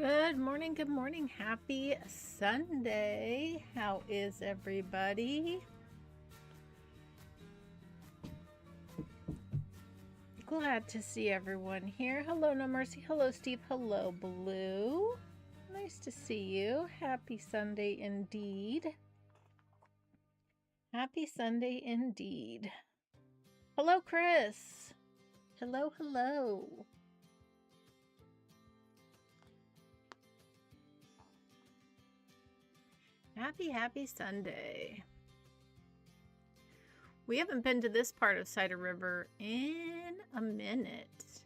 Good morning, happy Sunday. How is everybody? Glad to see everyone here. Hello, No Mercy. Hello, Steve. Hello, Blue. Nice to see you. Happy Sunday indeed. Happy Sunday indeed. Hello, Chris. Hello, hello. Happy Sunday. We haven't been to this part of Cider River in a minute.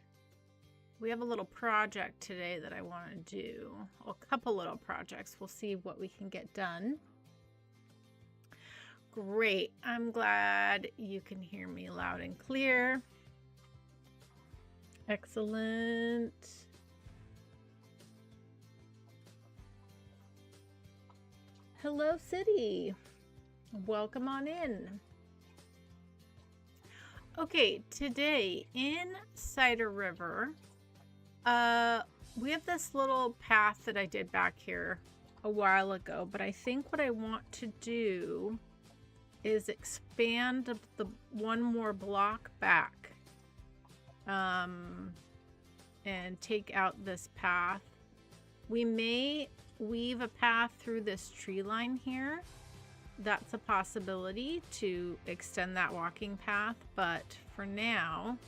We have a little project today that I want to do. A couple little projects. We'll see what we can get done. Great. I'm glad you can hear me loud and clear. Excellent. Hello, City. Welcome on in. Okay, today in Cider River, we have this little path that I did back here a while ago, but I think what I want to do is expand the one more block back and take out this path. We may weave a path through this tree line here. That's a possibility to extend that walking path, but for now,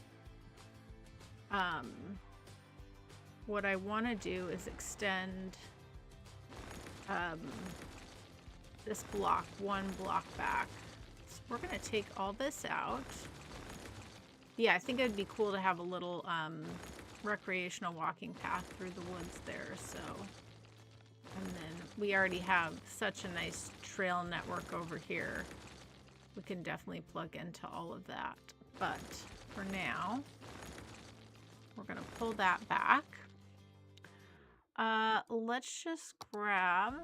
what I want to do is extend this block, one block back. So we're going to take all this out. Yeah, I think it'd be cool to have a little recreational walking path through the woods there, so. And then we already have such a nice trail network over here. We can definitely plug into all of that. But for now, we're going to pull that back. Let's just grab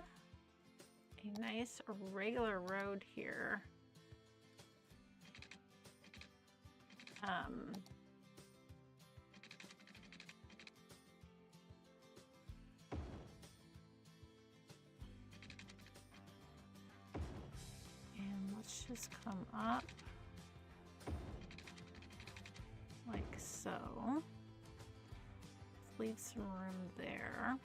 a nice regular road here. Just come up like so. Let's leave some room there.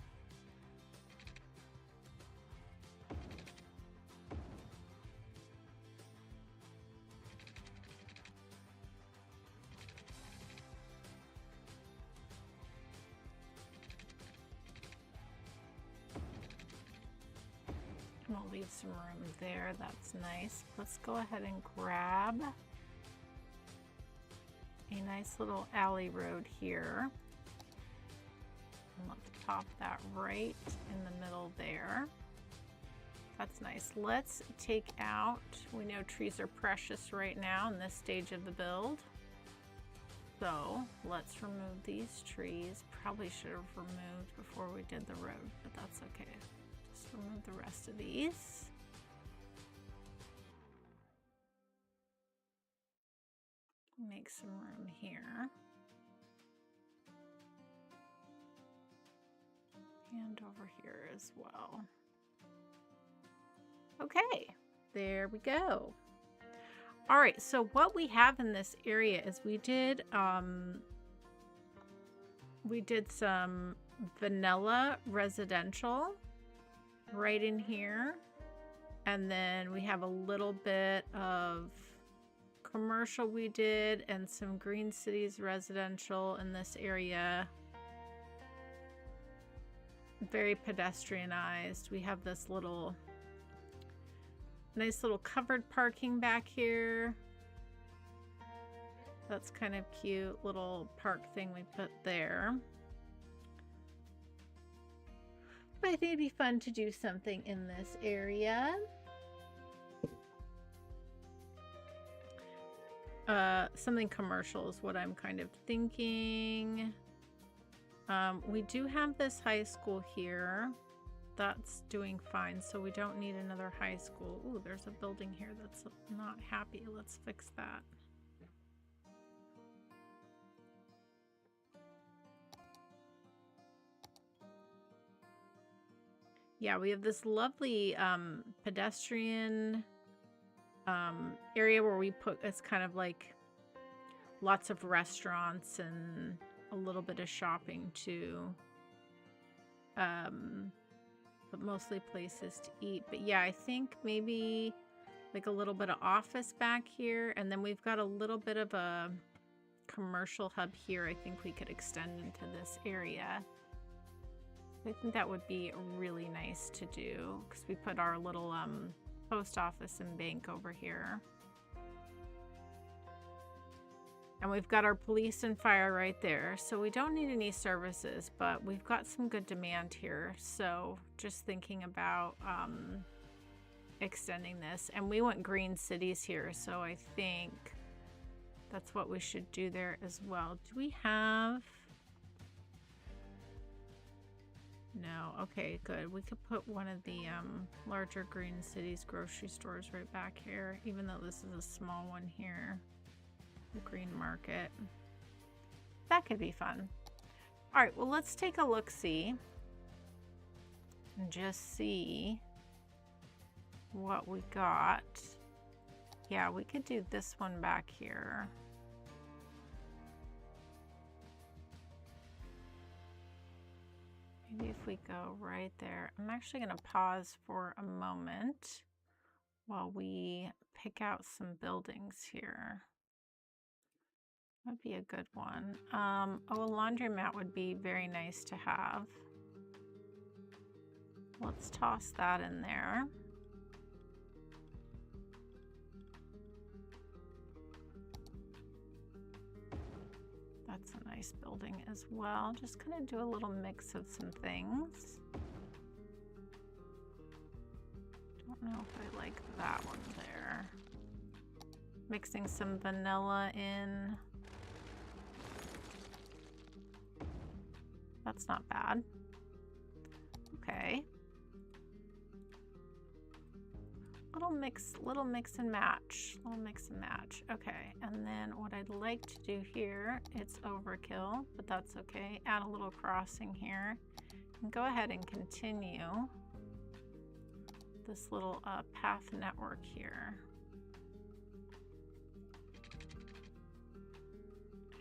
We'll leave some room there. That's nice. Let's go ahead and grab a nice little alley road here. And let's pop that right in the middle there. That's nice. Let's take out, we know trees are precious right now in this stage of the build. So let's remove these trees. Probably should have removed before we did the road, but that's okay. Remove the rest of these. Make some room here. And over here as well. Okay, there we go. All right, so what we have in this area is we did some vanilla residential right in here, and then we have a little bit of commercial we did and some Green Cities residential in this area. Very pedestrianized. We have this little nice little covered parking back here. That's kind of cute little park thing we put there. But I think it'd be fun to do something in this area. Something commercial is what I'm kind of thinking. We do have this high school here. That's doing fine, so we don't need another high school. Ooh, there's a building here that's not happy. Let's fix that. Yeah, we have this lovely pedestrian area where we put, it's kind of like lots of restaurants and a little bit of shopping too. But mostly places to eat. But yeah, I think maybe like a little bit of office back here, and then we've got a little bit of a commercial hub here. I think we could extend into this area. I think that would be really nice to do because we put our little post office and bank over here. And we've got our police and fire right there. So we don't need any services, but we've got some good demand here. So just thinking about extending this. And we want green cities here. So I think that's what we should do there as well. Do we have... No. Okay, good. We could put one of the larger green cities grocery stores right back here, even though this is a small one here. The green market. That could be fun. All right, well, let's take a look-see and just see what we got. Yeah, we could do this one back here. Maybe if we go right there. I'm actually going to pause for a moment while we pick out some buildings here. That'd be a good one. Oh, a laundromat would be very nice to have. Let's toss that in there. That's a nice building as well. Just kind of do a little mix of some things. Don't know if I like that one there. Mixing some vanilla in. That's not bad. Okay. Little mix and match. Little mix and match. Okay, and then what I'd like to do here, it's overkill, but that's okay. Add a little crossing here. And go ahead and continue this little path network here.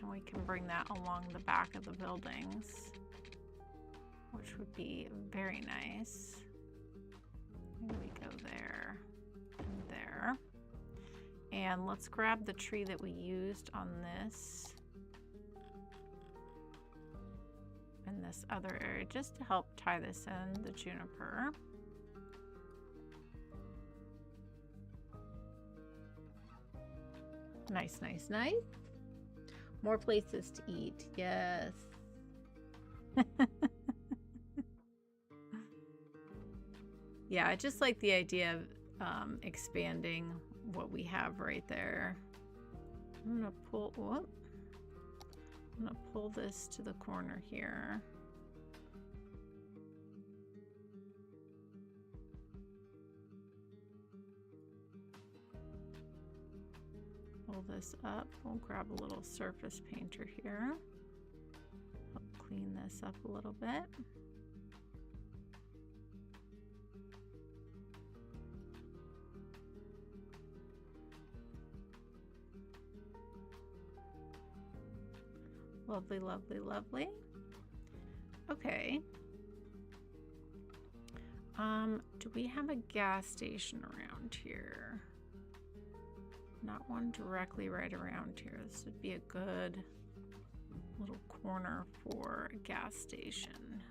And we can bring that along the back of the buildings, which would be very nice. Maybe we go there and there. And let's grab the tree that we used on this and this other area just to help tie this in, the juniper. Nice, nice, nice. More places to eat, yes. Yeah, I just like the idea of expanding what we have right there. I'm gonna pull, whoop. I'm gonna pull this to the corner here. Pull this up. We'll grab a little surface painter here. Help clean this up a little bit. Lovely, lovely, lovely. Okay. Do we have a gas station around here? Not one directly right around here. This would be a good little corner for a gas station.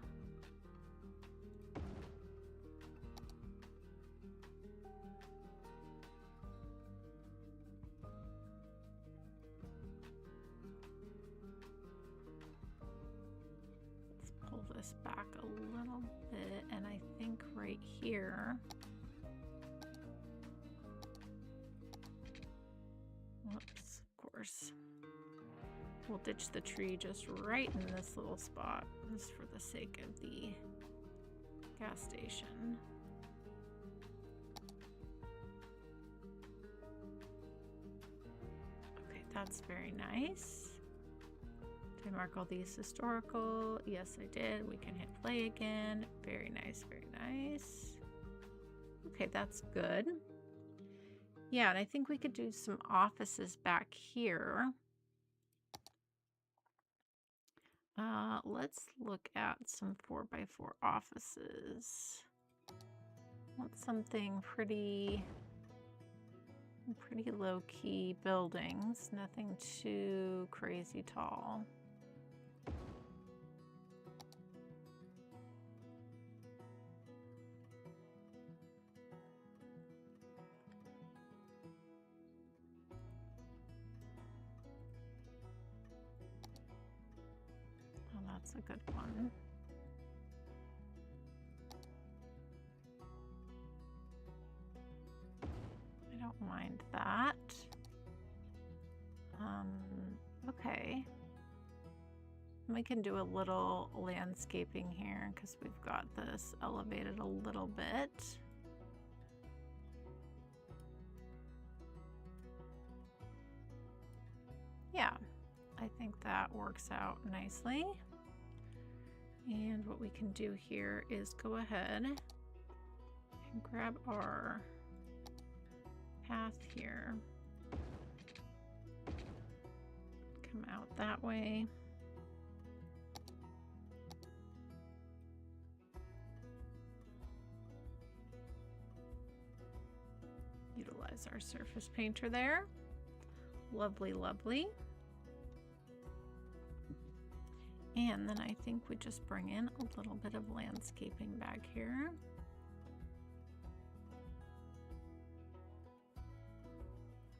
Let's pull this back a little bit, and I think right here, whoops, of course. We'll ditch the tree just right in this little spot, just for the sake of the gas station. Okay, that's very nice. Did I mark all these historical? Yes, I did. We can hit play again. Very nice, very nice. nice. Okay, that's good. Yeah, and I think we could do some offices back here. Let's look at some 4x4 offices. Want something pretty low-key buildings, nothing too crazy tall. Oh, that's a good one. I don't mind that. Okay. We can do a little landscaping here because we've got this elevated a little bit. Yeah, I think that works out nicely. And what we can do here is go ahead and grab our path here. Come out that way. Utilize our surface painter there. Lovely, lovely. And then I think we just bring in a little bit of landscaping back here.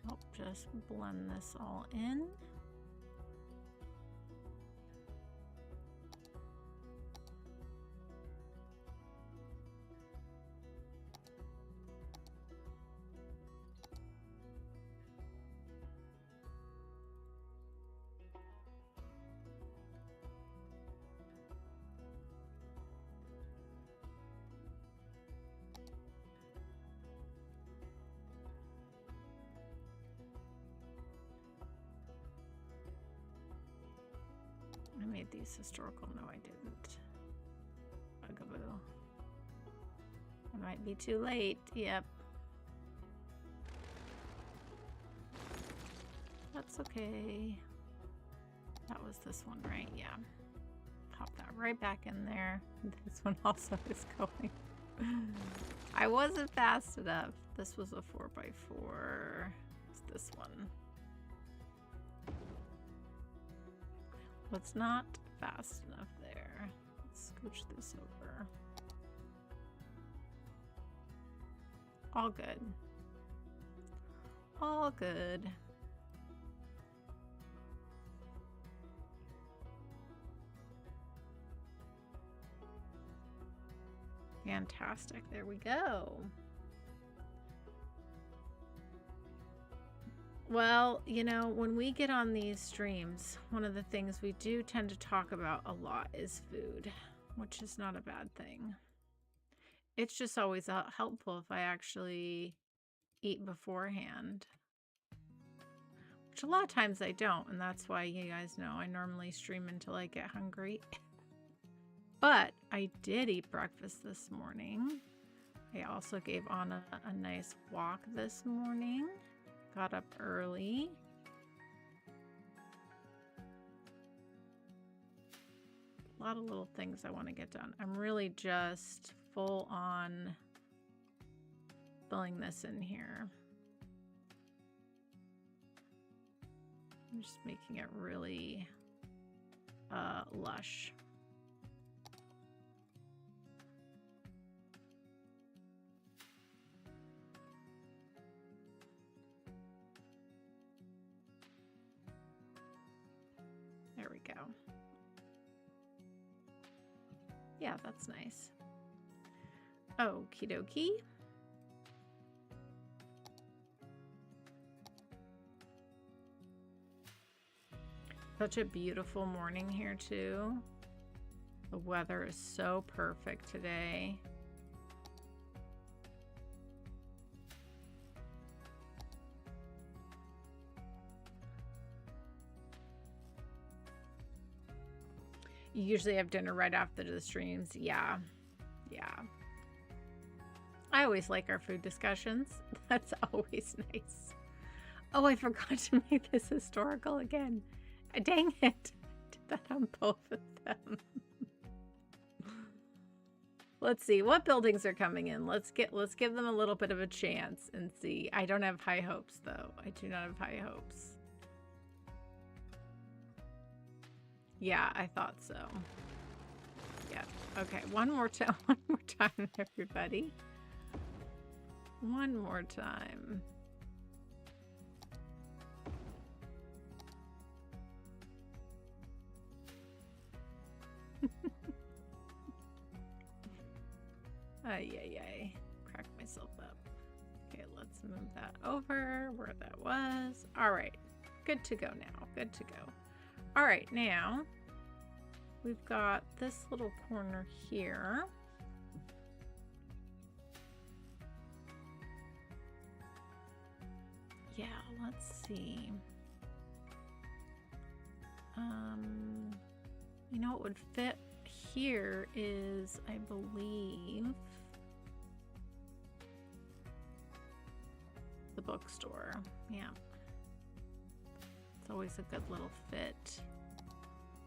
Help just blend this all in. I made these historical. No, I didn't. Bugaboo. I might be too late. Yep. That's okay. That was this one, right? Yeah. Pop that right back in there. This one also is going. I wasn't fast enough. This was a 4x4. It's this one. Well, it's not fast enough there. Let's scooch this over. All good. All good. Fantastic. There we go. Well, you know, when we get on these streams, one of the things we do tend to talk about a lot is food, which is not a bad thing. It's just always helpful if I actually eat beforehand, which a lot of times I don't, and that's why you guys know I normally stream until I get hungry. But I did eat breakfast this morning. I also gave Anna a nice walk this morning. Got up early. A lot of little things I want to get done. I'm really just full on filling this in here. I'm just making it really lush. There we go. Yeah, that's nice. Okie dokie. Such a beautiful morning here too. The weather is so perfect today. You usually have dinner right after the streams. Yeah. Yeah. I always like our food discussions. That's always nice. Oh, I forgot to make this historical again. Dang it. I did that on both of them. Let's see what buildings are coming in. Let's give them a little bit of a chance and see. I don't have high hopes though. I do not have high hopes. Yeah, I thought so. Yeah. Okay, one more time, everybody. One more time. Ay. Crack myself up. Okay, let's move that over where that was. All right, good to go now. Good to go. All right, now we've got this little corner here. Yeah, let's see. You know what would fit here is, I believe, the bookstore. Yeah. It's always a good little fit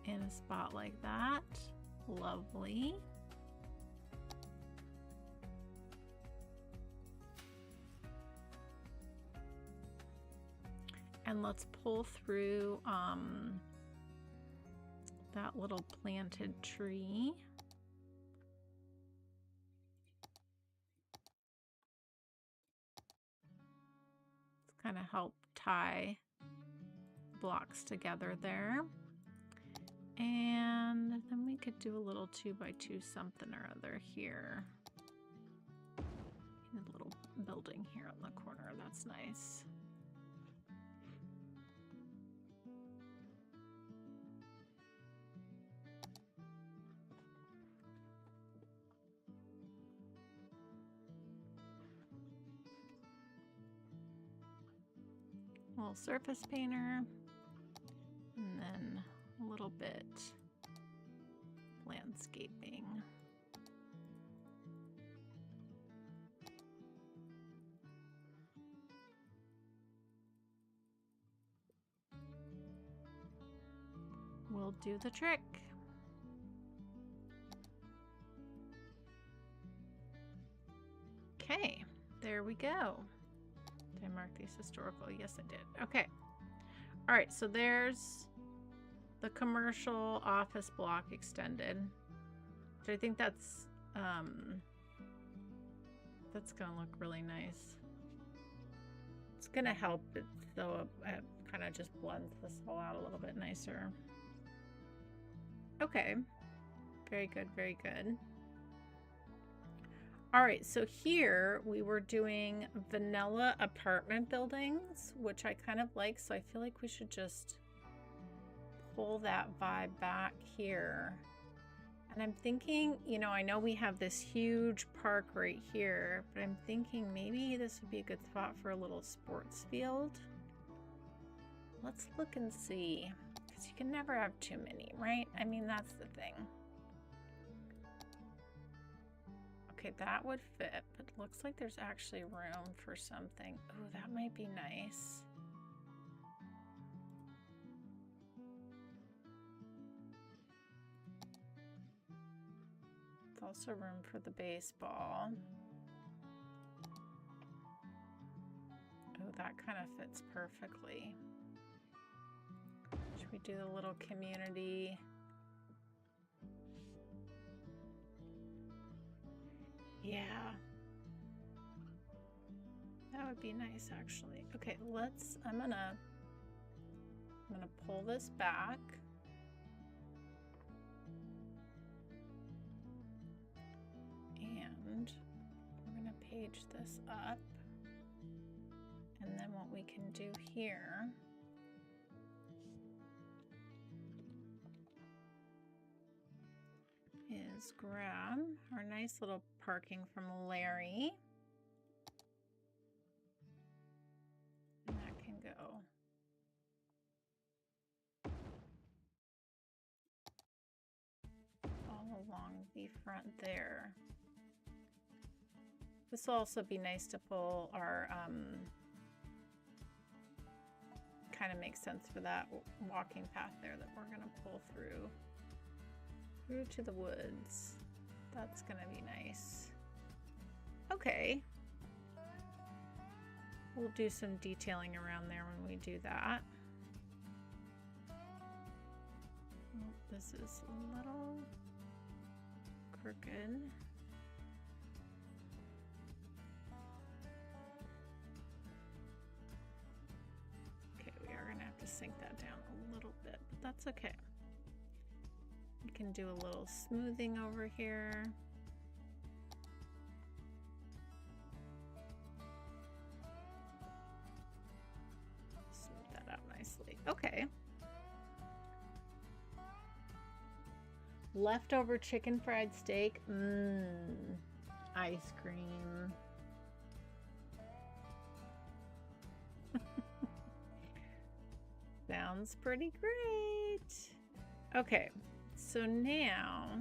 in a spot like that. Lovely. And let's pull through that little planted tree. Let's kind of help tie blocks together there. And then we could do a little 2x2 something or other here. And a little building here on the corner. That's nice. A little surface painter, and then a little bit landscaping. We'll do the trick. Okay, there we go. Did I mark these historical? Yes, I did. Okay. All right, so there's the commercial office block extended. Which I think that's gonna look really nice. It's gonna help it, though it kind of just blends this all out a little bit nicer. Okay. Very good, very good. All right, so here we were doing vanilla apartment buildings, which I kind of like, so I feel like we should just pull that vibe back here. And I'm thinking, you know, I know we have this huge park right here, but I'm thinking maybe this would be a good spot for a little sports field. Let's look and see, because you can never have too many, right? I mean, that's the thing. Okay, that would fit, but it looks like there's actually room for something. Oh, that might be nice. There's also room for the baseball. Oh, that kind of fits perfectly. Should we do the little community? Yeah, that would be nice actually. Okay, I'm gonna pull this back. And we're gonna page this up. And then what we can do here is grab our nice little parking from Larry. And that can go all along the front there. This will also be nice to pull our, kind of makes sense for that walking path there that we're gonna pull through to the woods. That's gonna be nice. Okay. We'll do some detailing around there when we do that. Oh, this is a little crooked. Okay, we are gonna have to sink that down a little bit, but that's okay. We can do a little smoothing over here. Smooth that out nicely. Okay. Leftover chicken fried steak. Ice cream. Sounds pretty great. Okay, so now,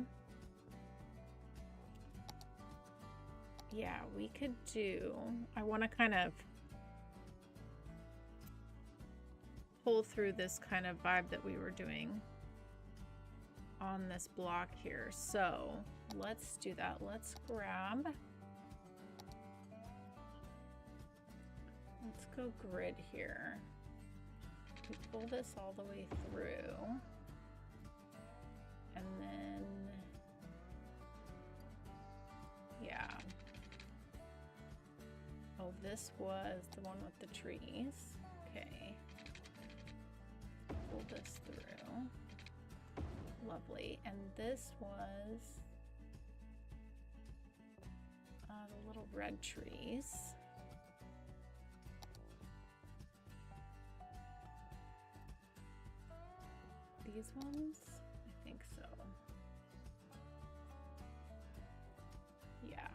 yeah, we could do, I want to kind of pull through this kind of vibe that we were doing on this block here. So let's do that. Let's go grid here. We pull this all the way through. And then, yeah. Oh, this was the one with the trees. Okay. Pull this through. Lovely. And this was the little red trees. These ones? I think so. Yeah.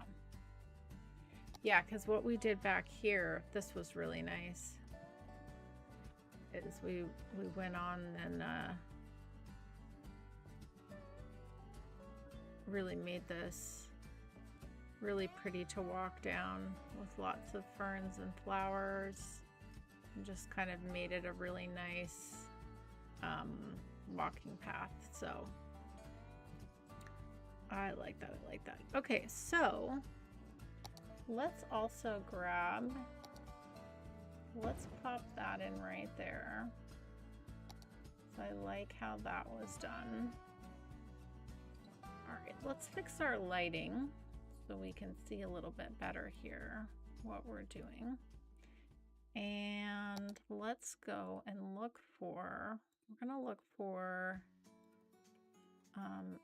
Yeah, because what we did back here, this was really nice, is we went on and really made this really pretty to walk down with lots of ferns and flowers, and just kind of made it a really nice walking path. So I like that. I like that. Okay, so let's also let's pop that in right there. So I like how that was done. All right, let's fix our lighting so we can see a little bit better here what we're doing. And let's go and look for, we're gonna look for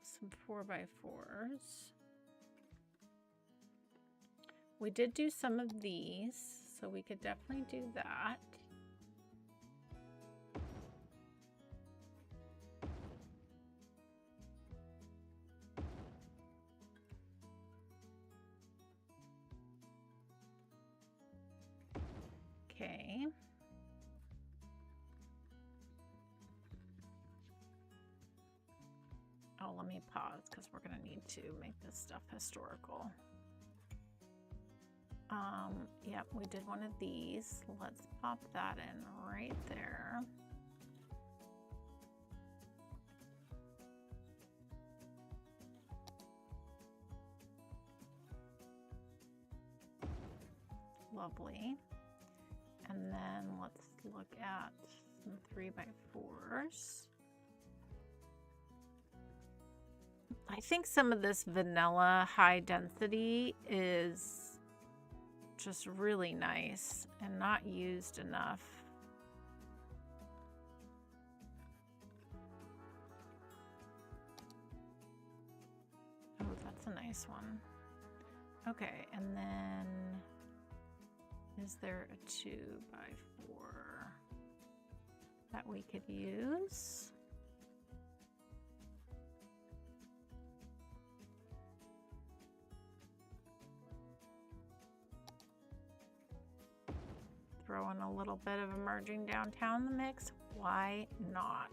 some 4x4s. We did do some of these, so we could definitely do that. Okay. Oh, let me pause because we're going to need to make this stuff historical. Yep, we did one of these. Let's pop that in right there. Lovely. And then let's look at some 3x4s. I think some of this vanilla high density is just really nice and not used enough. Oh, that's a nice one. Okay, and then is there a 2x4 that we could use? Throw in a little bit of emerging downtown in the mix. Why not?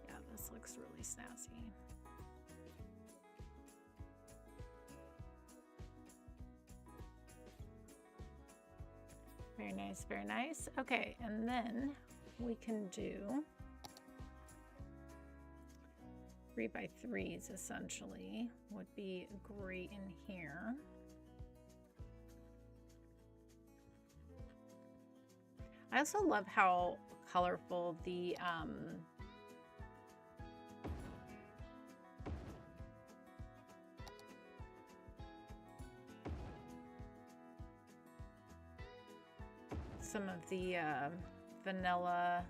Yeah, this looks really snazzy. Very nice, very nice. Okay, and then we can do 3x3s essentially would be great in here. I also love how colorful the some of the vanilla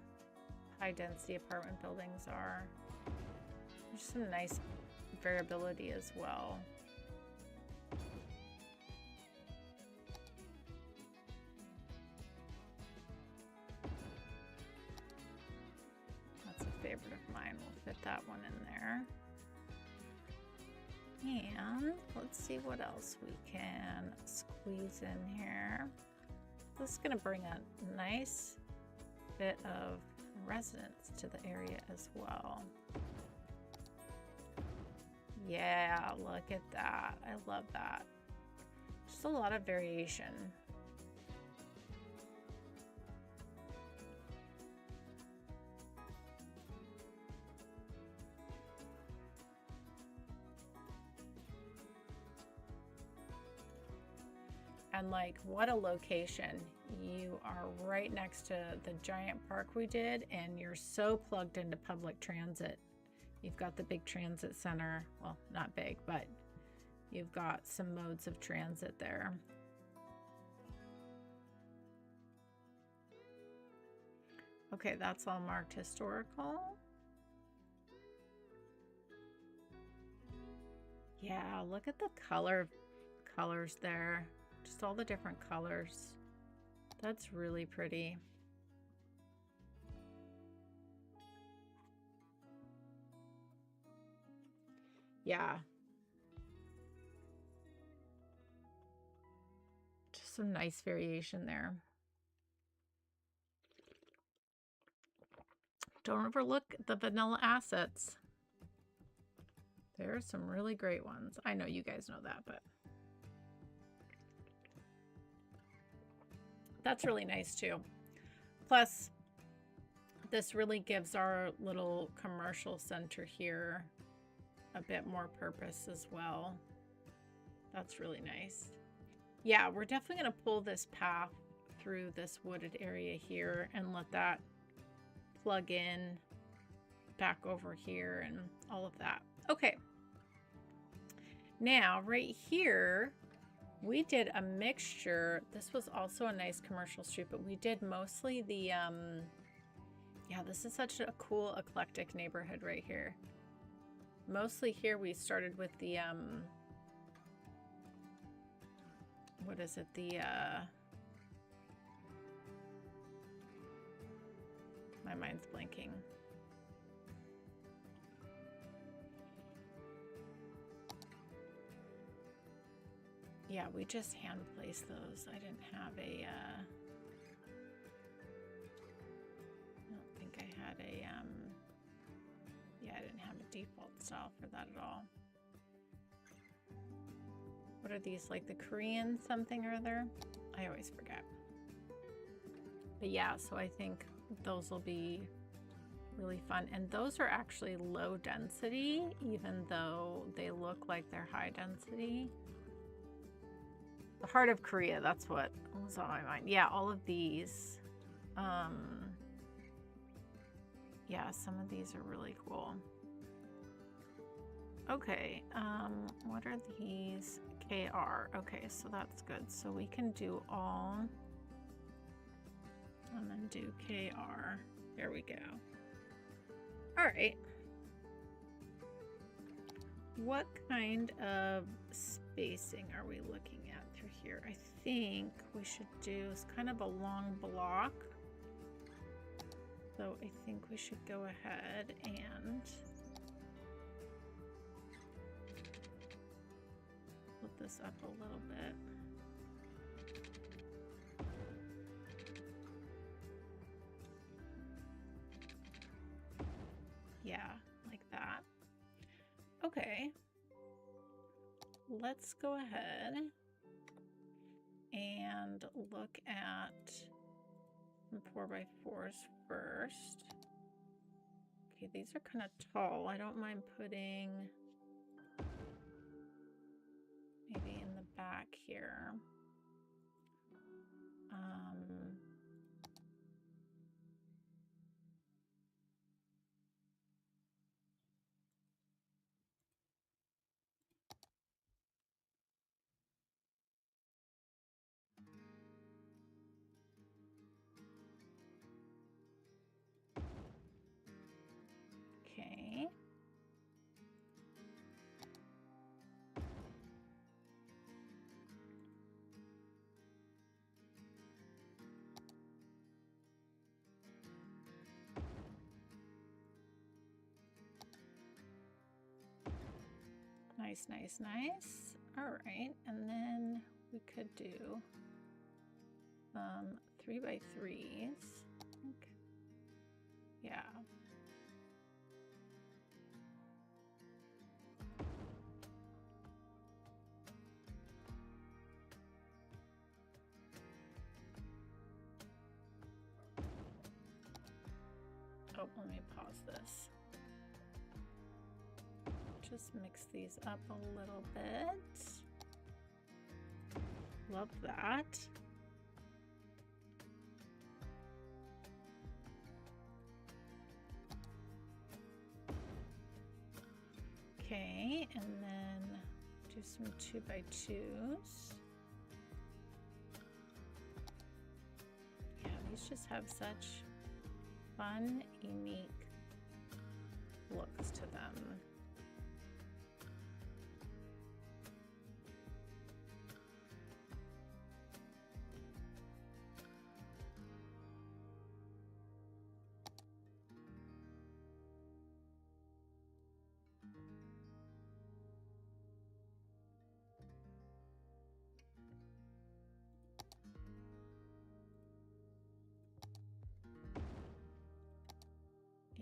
high density apartment buildings are. There's some nice variability as well. That's a favorite of mine. We'll fit that one in there. And let's see what else we can squeeze in here. This is going to bring a nice bit of residence to the area as well. Yeah, look at that. I love that. Just a lot of variation. And like, what a location. You are right next to the giant park we did, and you're so plugged into public transit. You've got the big transit center. Well, not big, but you've got some modes of transit there. Okay, that's all marked historical. Yeah, look at the colors there. Just all the different colors. That's really pretty. Yeah. Just some nice variation there. Don't overlook the vanilla assets. There are some really great ones. I know you guys know that, but that's really nice too. Plus, this really gives our little commercial center here a bit more purpose as well. That's really nice. Yeah, we're definitely going to pull this path through this wooded area here and let that plug in back over here and all of that. Okay. Now, right here, we did a mixture. This was also a nice commercial street, but we did mostly the, yeah, this is such a cool eclectic neighborhood right here. Mostly here we started with the, what is it? The, my mind's blanking. Yeah, we just hand placed those. I didn't have a, I don't think I had a, yeah, I didn't have a default style for that at all. What are these, like the Korean something or other? I always forget. But yeah, so I think those will be really fun. And those are actually low density, even though they look like they're high density. The heart of Korea, that's what was on my mind. Yeah, all of these. Yeah, some of these are really cool. Okay, what are these? KR. Okay, so that's good. So we can do all and then do KR. There we go. All right. What kind of spacing are we looking at through here? I think we should do kind of a long block. So I think we should go ahead and put this up a little bit. Yeah, like that. Okay. Let's go ahead and and look at some 4x4s first. Okay, these are kind of tall. I don't mind putting maybe in the back here. Okay. Nice, nice, nice. All right, and then we could do 3x3s. Yeah. Oh, let me pause this. Just mix these up a little bit. Love that. Okay, and then do some 2x2s. Yeah, these just have such fun, unique looks to them.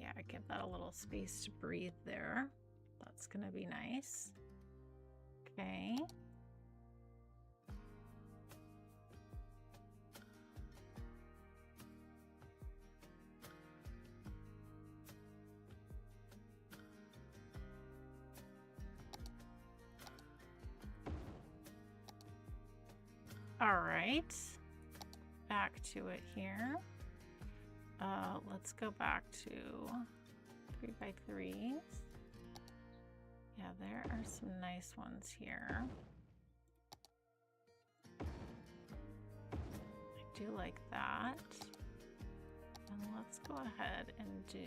Yeah, give that a little space to breathe there. That's gonna be nice. Okay. All right, back to it here. Let's go back to 3x3s. Yeah, there are some nice ones here. I do like that. And let's go ahead and do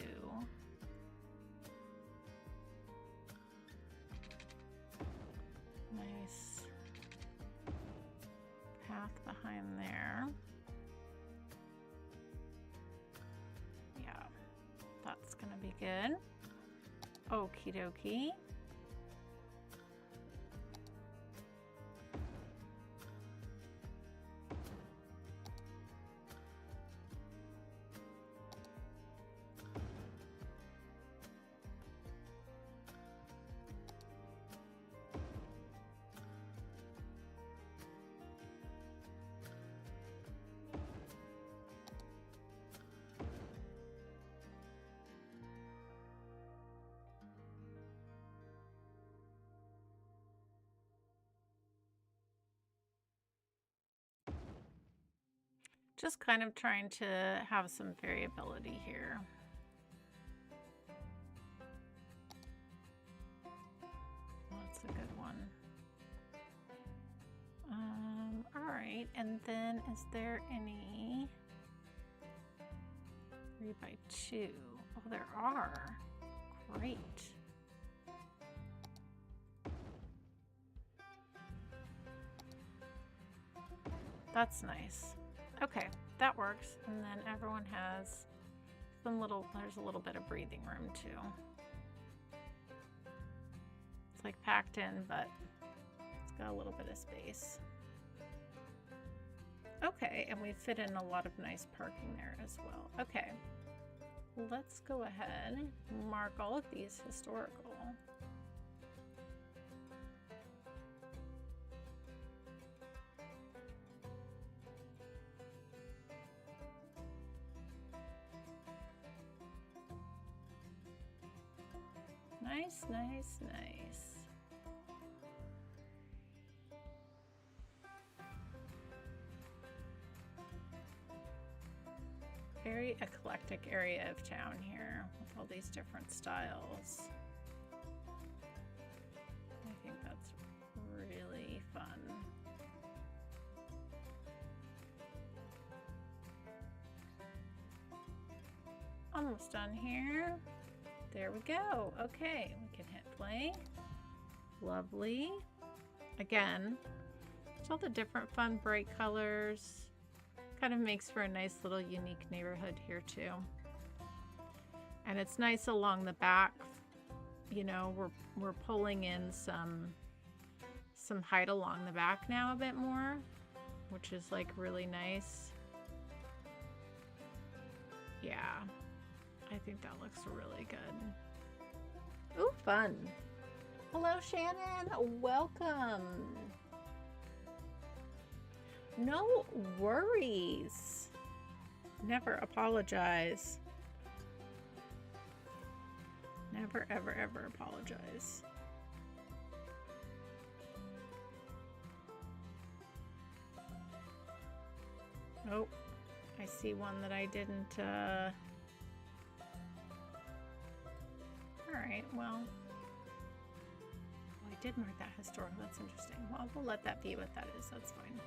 nice path behind there. That's gonna be good. Okie dokie. Just kind of trying to have some variability here. That's a good one. All right, and then is there any 3x2? Oh, there are. Great. That's nice. Okay, that works. And then everyone has some there's a little bit of breathing room too. It's like packed in, but it's got a little bit of space. Okay, and we fit in a lot of nice parking there as well. Okay, let's go ahead and mark all of these historical. Nice, nice, nice. Very eclectic area of town here with all these different styles. I think that's really fun. Almost done here. There we go. Okay, we can hit play. Lovely. Again, it's all the different fun bright colors. Kind of makes for a nice little unique neighborhood here too. And it's nice along the back. You know, we're pulling in some height along the back now a bit more, which is like really nice. Yeah, I think that looks really good. Ooh, fun. Hello, Shannon. Welcome. No worries. Never apologize. Never, ever, ever apologize. Oh, I see one that I didn't, Alright, well. Oh, I did mark that historical. That's interesting. Well, we'll let that be what that is. That's fine.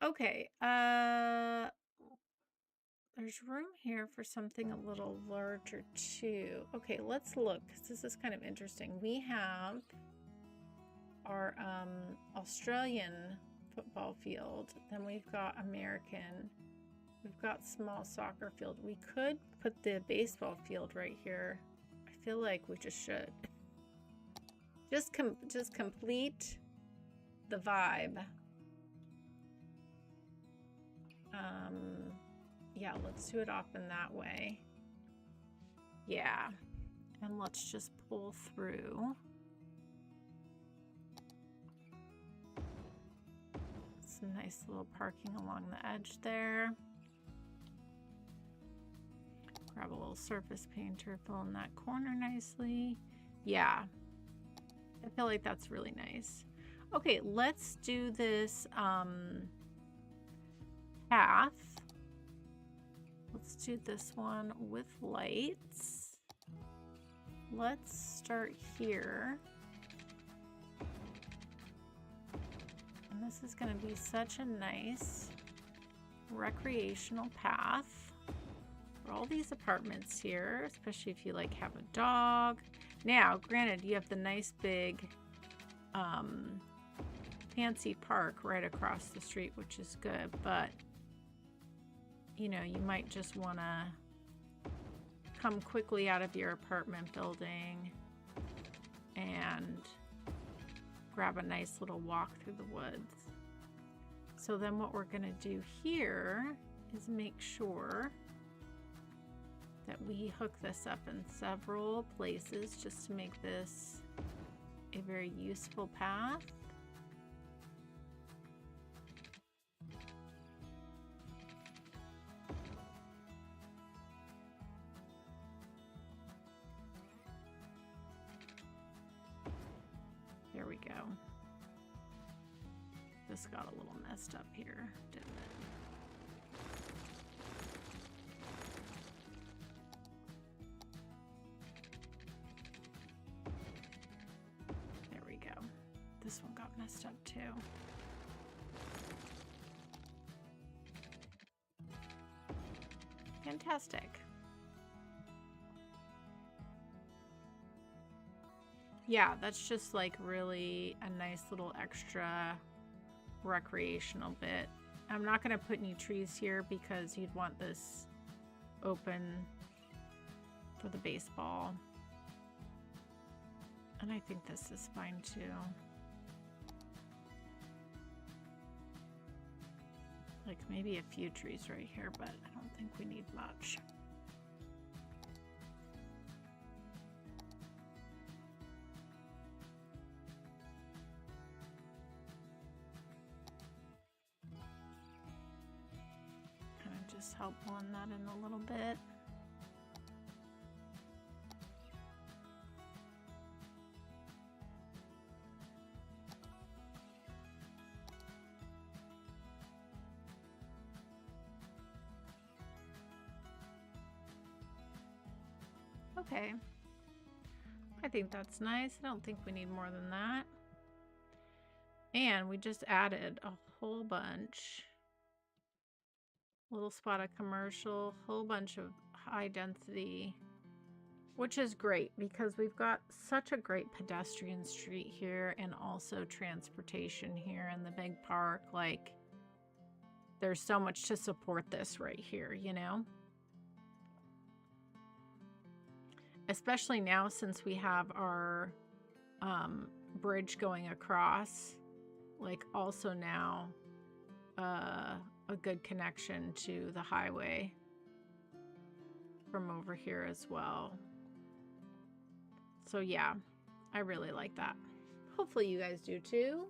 Okay, there's room here for something a little larger too. Okay, let's look, because this is kind of interesting. We have our Australian football field, then we've got American, we've got small soccer field. We could put the baseball field right here. I feel like we just should. Just complete the vibe. Yeah, let's do it off in that way. Yeah, and let's just pull through. Some nice little parking along the edge there. Grab a little surface painter, fill in that corner nicely. Yeah, I feel like that's really nice. Okay, let's do this path. Let's do this one with lights. Let's start here. And this is going to be such a nice recreational path for all these apartments here, especially if you like have a dog. Now, granted, you have the nice big fancy park right across the street, which is good, but you know, you might just want to come quickly out of your apartment building and grab a nice little walk through the woods. So then what we're going to do here is make sure that we hook this up in several places just to make this a very useful path. There we go. This got a little messed up here, didn't it? There we go. This one got messed up too. Fantastic. Yeah, that's just like really a nice little extra recreational bit. I'm not going to put any trees here because you'd want this open for the baseball. And I think this is fine too. Like maybe a few trees right here, but I don't think we need much. Kind of just help blend that in a little bit. Okay. I think that's nice. I don't think we need more than that. And we just added a whole bunch. Little spot of commercial, whole bunch of high density, which is great because we've got such a great pedestrian street here and also transportation here in the big park. Like, there's so much to support this right here, you know? Especially now since we have our bridge going across, like also now a good connection to the highway from over here as well. So yeah, I really like that. Hopefully you guys do too.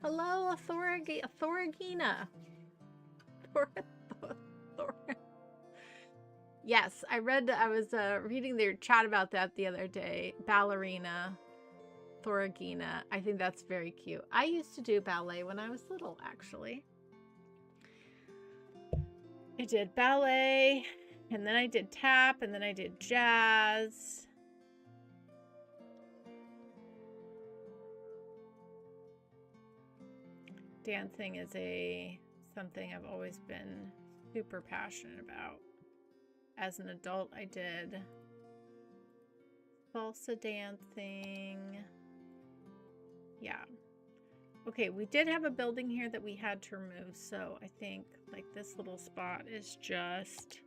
Hello, Thoragina. Yes, I was reading their chat about that the other day. Ballerina, Thoragina. I think that's very cute. I used to do ballet when I was little, actually. I did ballet, and then I did tap, and then I did jazz. Dancing is something I've always been super passionate about. As an adult, I did salsa dancing. Yeah. Okay, we did have a building here that we had to remove, so I think like this little spot is just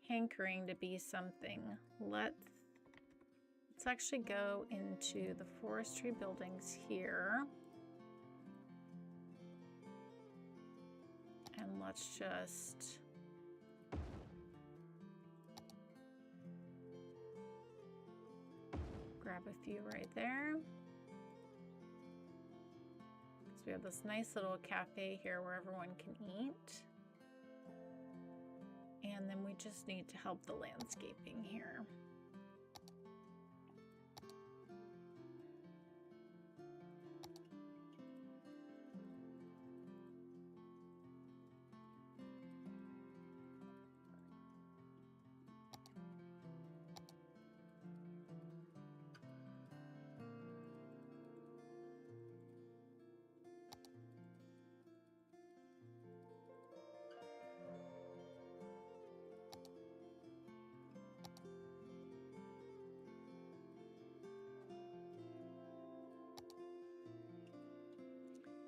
hankering to be something. Let's actually go into the forestry buildings here. And let's just grab a few right there. So we have this nice little cafe here where everyone can eat. And then we just need to help the landscaping here.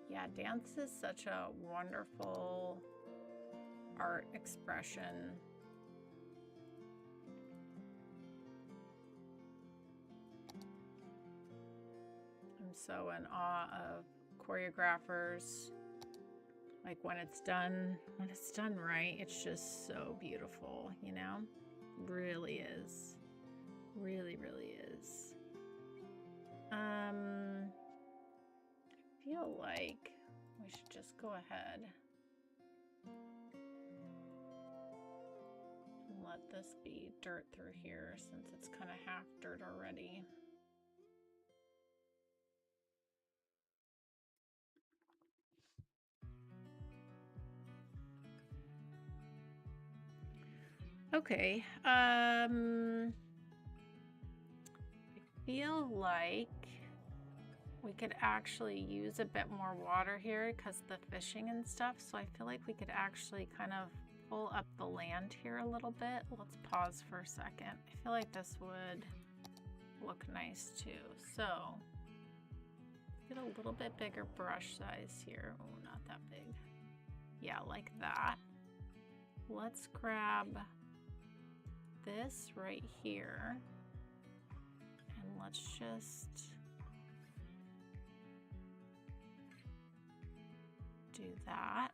Yeah, dance is such a wonderful art expression. I'm so in awe of choreographers. Like when it's done right, it's just so beautiful, you know? Really is. Really, really is. I feel like we should just go ahead and let this be dirt through here since it's kind of half dirt already. Okay, I feel like we could actually use a bit more water here because the fishing and stuff. So I feel like we could actually kind of pull up the land here a little bit. Let's pause for a second. I feel like this would look nice too. So get a little bit bigger brush size here. Oh, not that big. Yeah, like that. Let's grab this right here and let's just do that.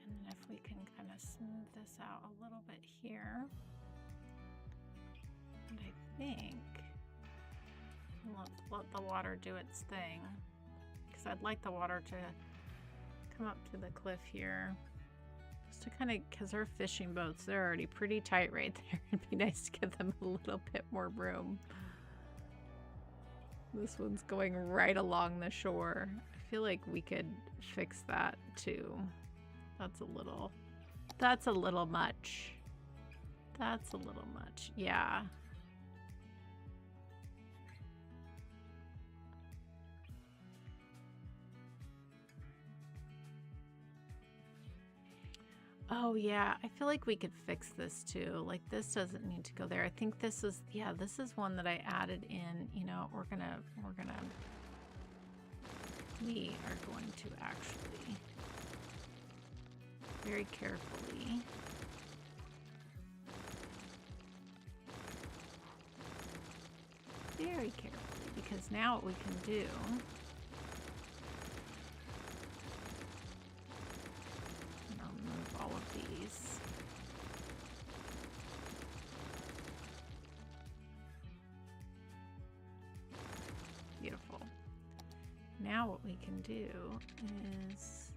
And then if we can kind of smooth this out a little bit here. And I think let's let the water do its thing because I'd like the water to come up to the cliff here just to kind of, because our fishing boats, they're already pretty tight right there. It'd be nice to give them a little bit more room. This one's going right along the shore. I feel like we could fix that too. That's a little much. That's a little much. Yeah. Oh yeah, I feel like we could fix this too. Like this doesn't need to go there. I think this is, yeah, this is one that I added in. You know, we are going to actually very carefully because now what we can do all of these. Beautiful. Now what we can do is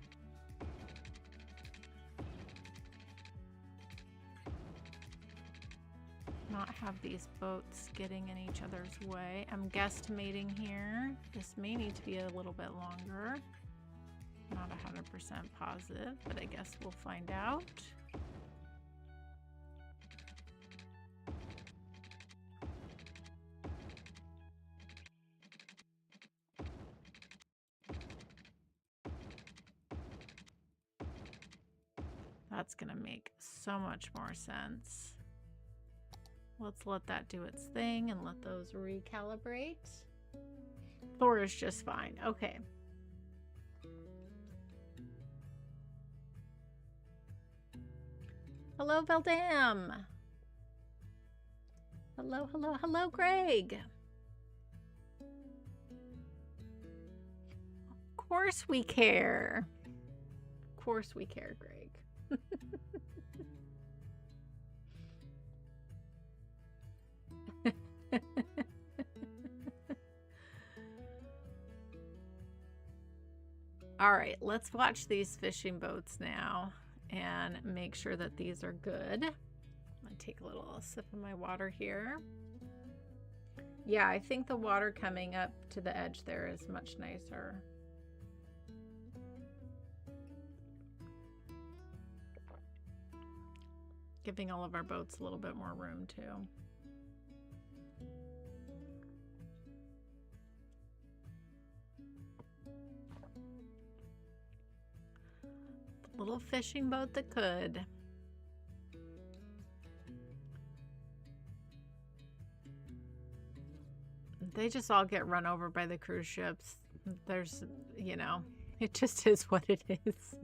not have these boats getting in each other's way. I'm guesstimating here. This may need to be a little bit longer. Not 100% positive, but I guess we'll find out. That's gonna make so much more sense. Let's let that do its thing and let those recalibrate. Thor is just fine. Okay. Hello, Veldam. Hello, hello, hello, Greg. Of course we care. Of course we care, Greg. All right, let's watch these fishing boats now and make sure that these are good. I'm gonna take a little sip of my water here. Yeah, I think the water coming up to the edge there is much nicer. Giving all of our boats a little bit more room too. Little fishing boat that could. They just all get run over by the cruise ships. There's, you know, it just is what it is.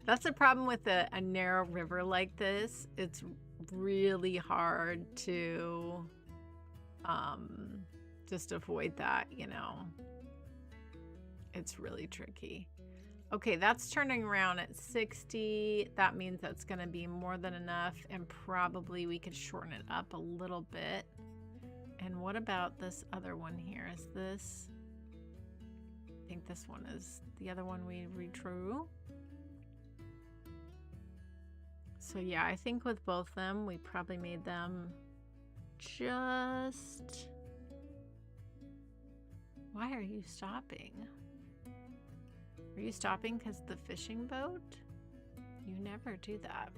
That's the problem with a narrow river like this. It's really hard to just avoid that, you know. It's really tricky. Okay, that's turning around at 60. That means that's going to be more than enough, and probably we could shorten it up a little bit. And what about this other one here? Is this... I think this one is the other one we redrew. So yeah, I think with both of them, we probably made them just... Why are you stopping? Are you stopping because the fishing boat? You never do that.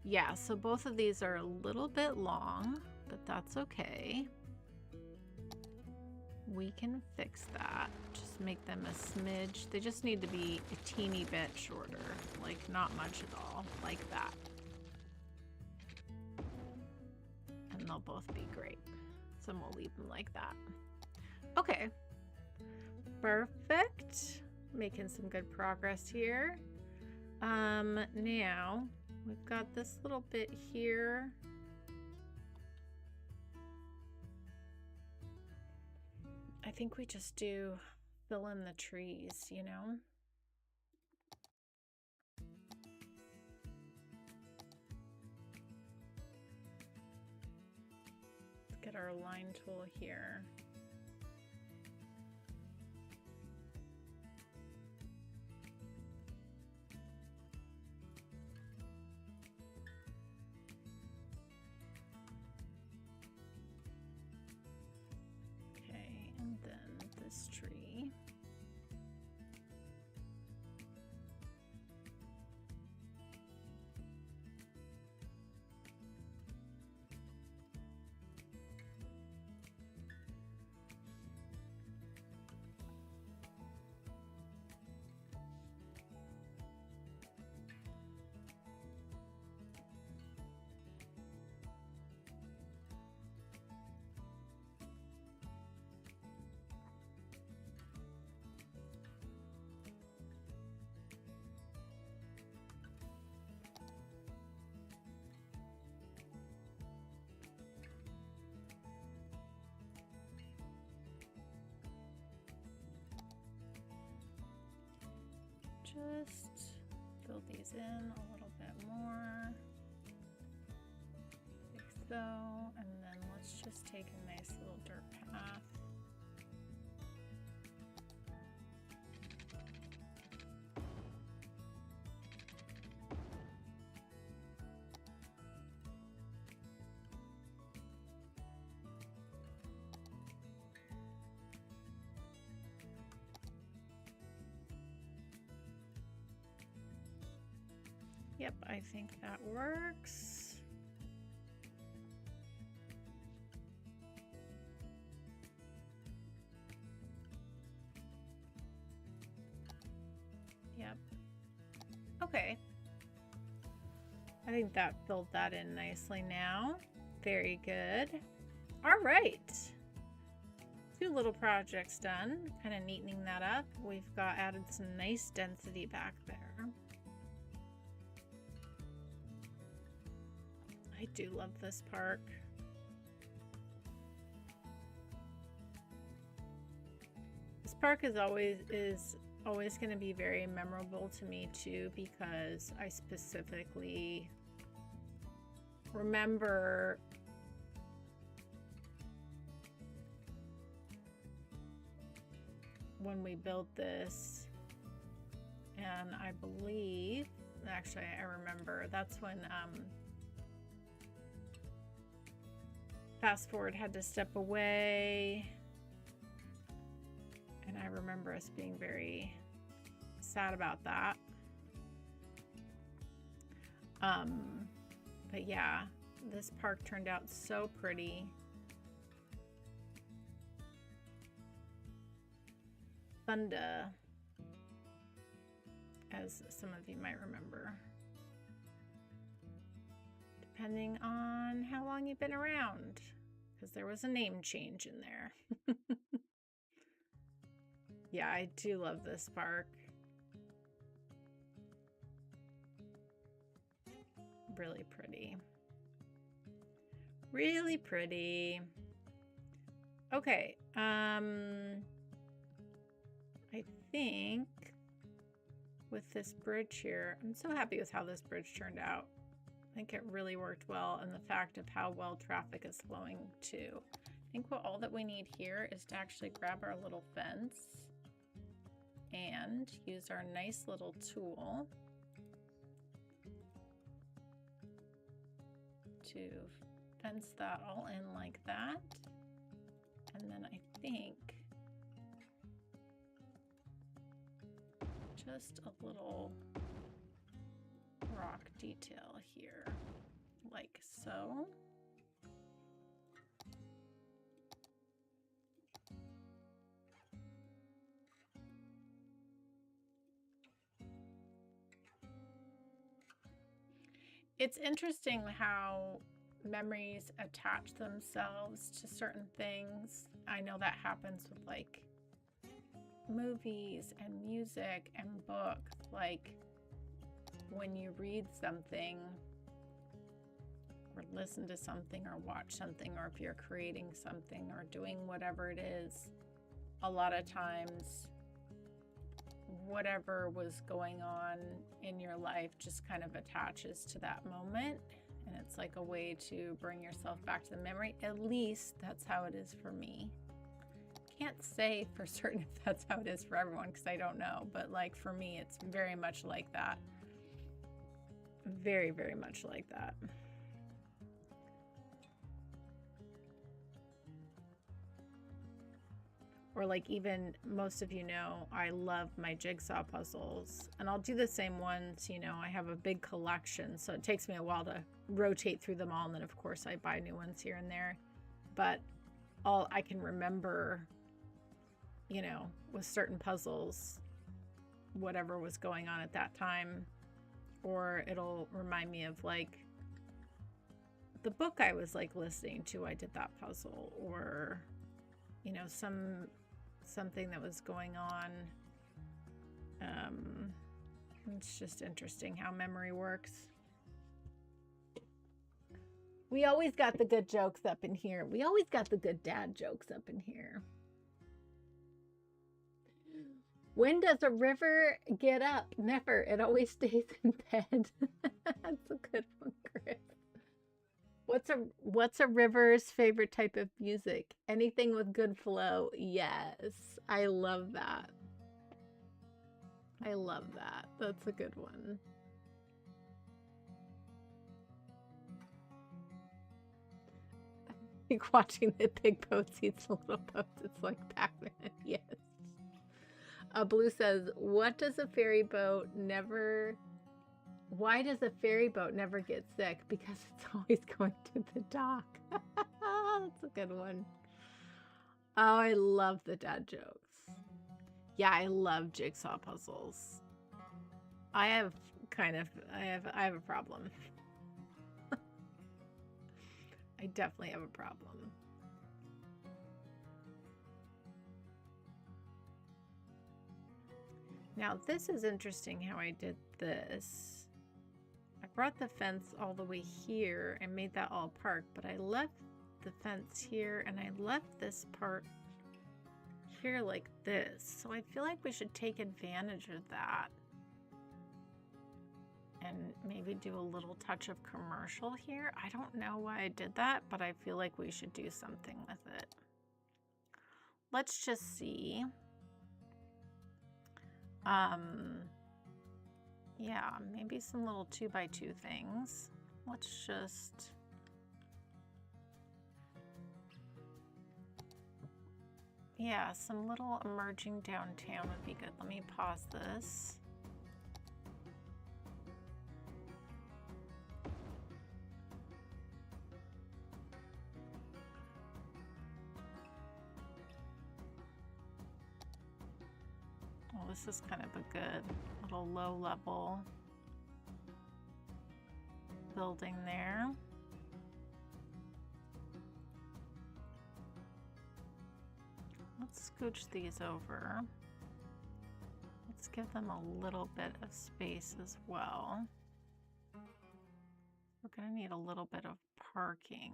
Yeah, so both of these are a little bit long, but that's okay. We can fix that. Just make them a smidge. They just need to be a teeny bit shorter, like not much at all, like that. And they'll both be great. So we'll leave them like that. Okay. Perfect. Making some good progress here. Now we've got this little bit here. I think we just do fill in the trees, you know? Let's get our line tool here. then this tree. Just fill these in a little bit more, like so, and then let's just take a nice little dirt path. Yep, I think that works. Yep. Okay. I think that filled that in nicely now. Very good. All right. 2 little projects done. Kind of neatening that up. We've got added some nice density back there. I do love this park. This park is always going to be very memorable to me too, because I specifically remember when we built this, and I believe, actually I remember, that's when Fast Forward had to step away, and I remember us being very sad about that. But yeah, this park turned out so pretty. Funda, as some of you might remember, depending on how long you've been around, because there was a name change in there. Yeah, I do love this park. Really pretty. Really pretty. Okay, I think with this bridge here, I'm so happy with how this bridge turned out. I think it really worked well, and the fact of how well traffic is flowing too. I think all that we need here is to actually grab our little fence and use our nice little tool to fence that all in like that. And then I think just a little rock detail here, like so. It's interesting how memories attach themselves to certain things. I know that happens with like movies and music and books. Like when you read something or listen to something or watch something, or if you're creating something or doing whatever it is, a lot of times whatever was going on in your life just kind of attaches to that moment, and it's like a way to bring yourself back to the memory. At least that's how it is for me. Can't say for certain if that's how it is for everyone, because I don't know, but like for me it's very much like that. Very, very much like that. Or like even most of you know, I love my jigsaw puzzles, and I'll do the same ones. You know, I have a big collection, so it takes me a while to rotate through them all. And then of course I buy new ones here and there, but all I can remember, you know, with certain puzzles, whatever was going on at that time, or it'll remind me of like the book I was like listening to. I did that puzzle, or you know, something that was going on. It's just interesting how memory works. We always got the good jokes up in here. We always got the good dad jokes up in here. When does a river get up? Never. It always stays in bed. That's a good one, Chris. What's a river's favorite type of music? Anything with good flow. Yes. I love that. I love that. That's a good one. Like watching the big boats eat the little boats. It's like Pac-Man. Yes. Blue says, why does a ferry boat never get sick? Because it's always going to the dock. That's a good one. Oh, I love the dad jokes. Yeah, I love jigsaw puzzles. I have a problem. I definitely have a problem. Now, this is interesting how I did this. I brought the fence all the way here and made that all park, but I left the fence here and I left this part here like this. So I feel like we should take advantage of that and maybe do a little touch of commercial here. I don't know why I did that, but I feel like we should do something with it. Let's just see. Yeah, maybe some little 2x2 things. Let's just... Yeah, some little emerging downtown would be good. Let me pause this. Well, this is kind of a good little low level building there. Let's scooch these over. Let's give them a little bit of space as well. We're going to need a little bit of parking.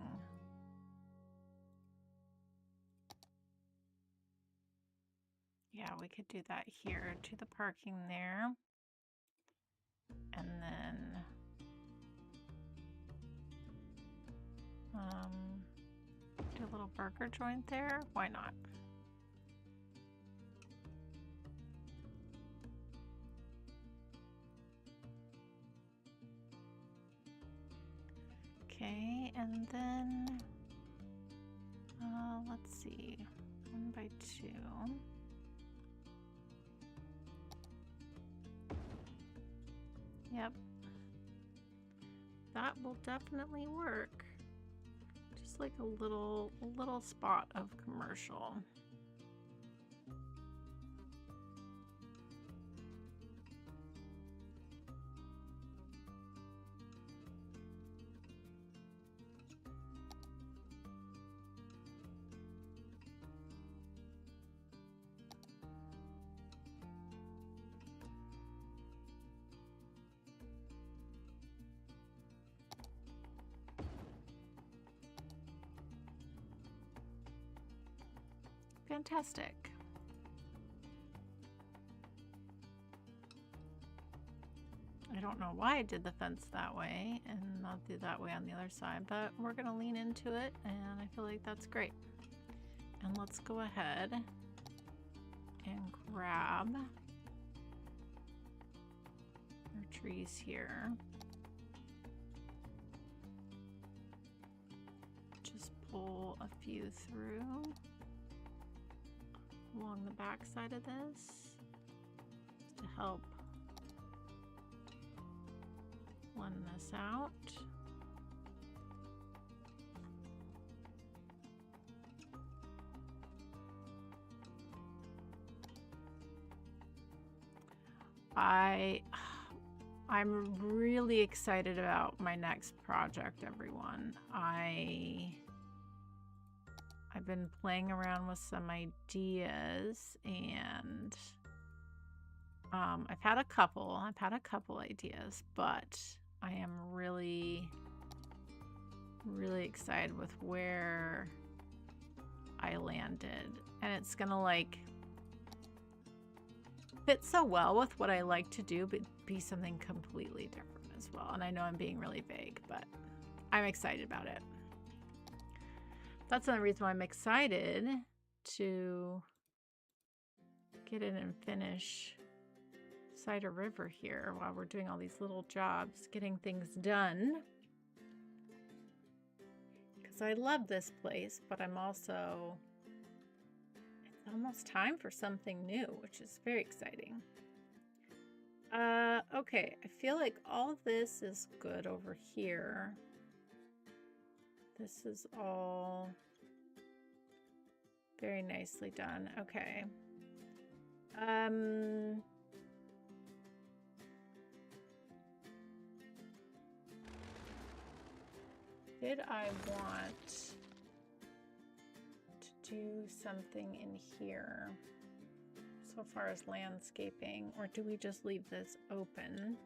Yeah, we could do that here. Do the parking there. And then do a little burger joint there. Why not? Okay, and then let's see, 1x2. Yep, that will definitely work. Just like a little spot of commercial. Fantastic. I don't know why I did the fence that way and not do that way on the other side, but we're going to lean into it and I feel like that's great. And let's go ahead and grab our trees here. Just pull a few through. along the back side of this to help blend this out. I'm really excited about my next project, everyone. I've been playing around with some ideas, and I've had a couple ideas, but I am really excited with where I landed, and it's gonna like fit so well with what I like to do, but be something completely different as well. And I know I'm being really vague, but I'm excited about it. That's another reason why I'm excited to get in and finish Cider River here while we're doing all these little jobs, getting things done. Because I love this place, but I'm also... it's almost time for something new, which is very exciting. Okay, I feel like all of this is good over here. This is all very nicely done. Okay. Did I want to do something in here so far as landscaping, or do we just leave this open?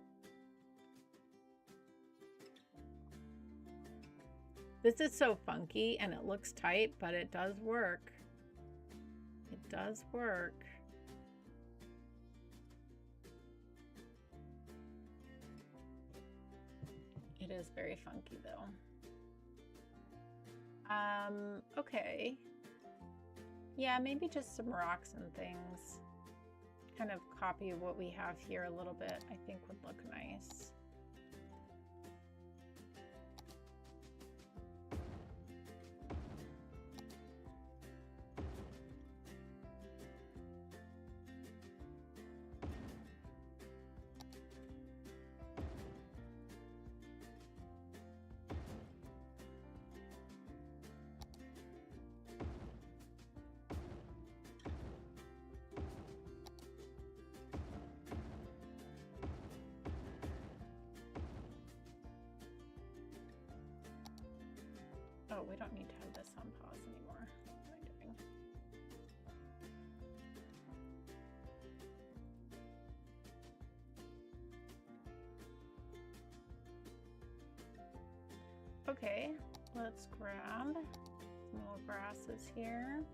This is so funky and it looks tight, but it does work. It does work. It is very funky though. Okay. Yeah, maybe just some rocks and things. Kind of copy what we have here a little bit, I think would look nice. Oh, we don't need to have this on pause anymore. What am I doing? Okay, let's grab some more grasses here.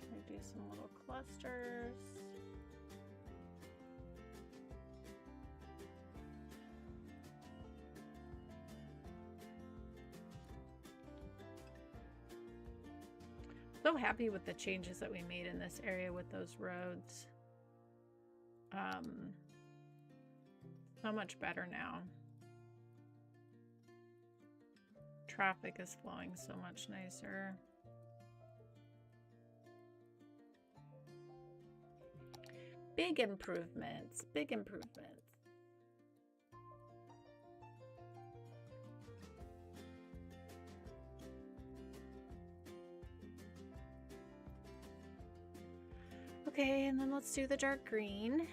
Try to do some little clusters. So happy with the changes that we made in this area with those roads. So much better now. Traffic is flowing so much nicer. Big improvements, big improvements. Okay, and then let's do the dark green.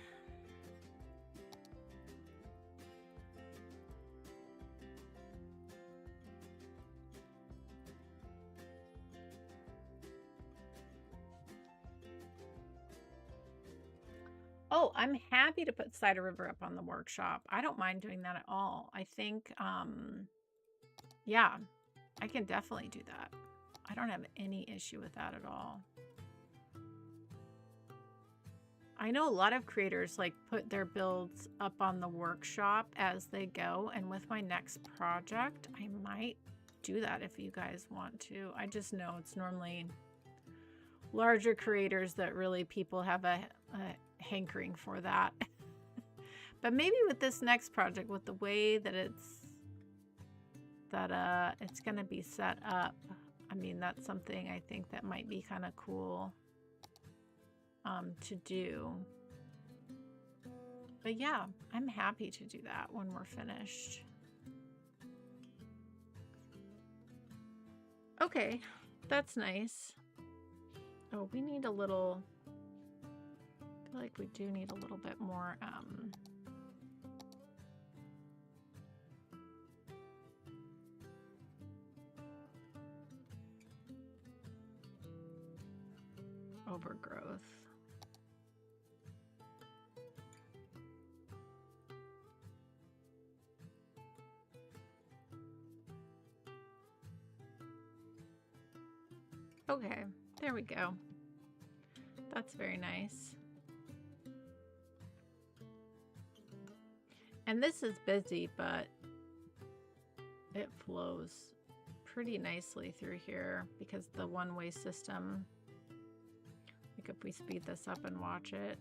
Oh, I'm happy to put Cider River up on the workshop. I don't mind doing that at all. I think, yeah, I can definitely do that. I don't have any issue with that at all. I know a lot of creators like put their builds up on the workshop as they go, and with my next project, I might do that if you guys want to. I just know it's normally larger creators that really people have a hankering for that. But maybe with this next project, with the way that that it's going to be set up. I mean, that's something I think that might be kind of cool to do. But yeah, I'm happy to do that when we're finished. Okay, that's nice. Oh, we need a little, I feel like we do need a little bit more overgrowth. Okay, there we go. That's very nice. And this is busy, but it flows pretty nicely through here because the one-way system. Like if we speed this up and watch it.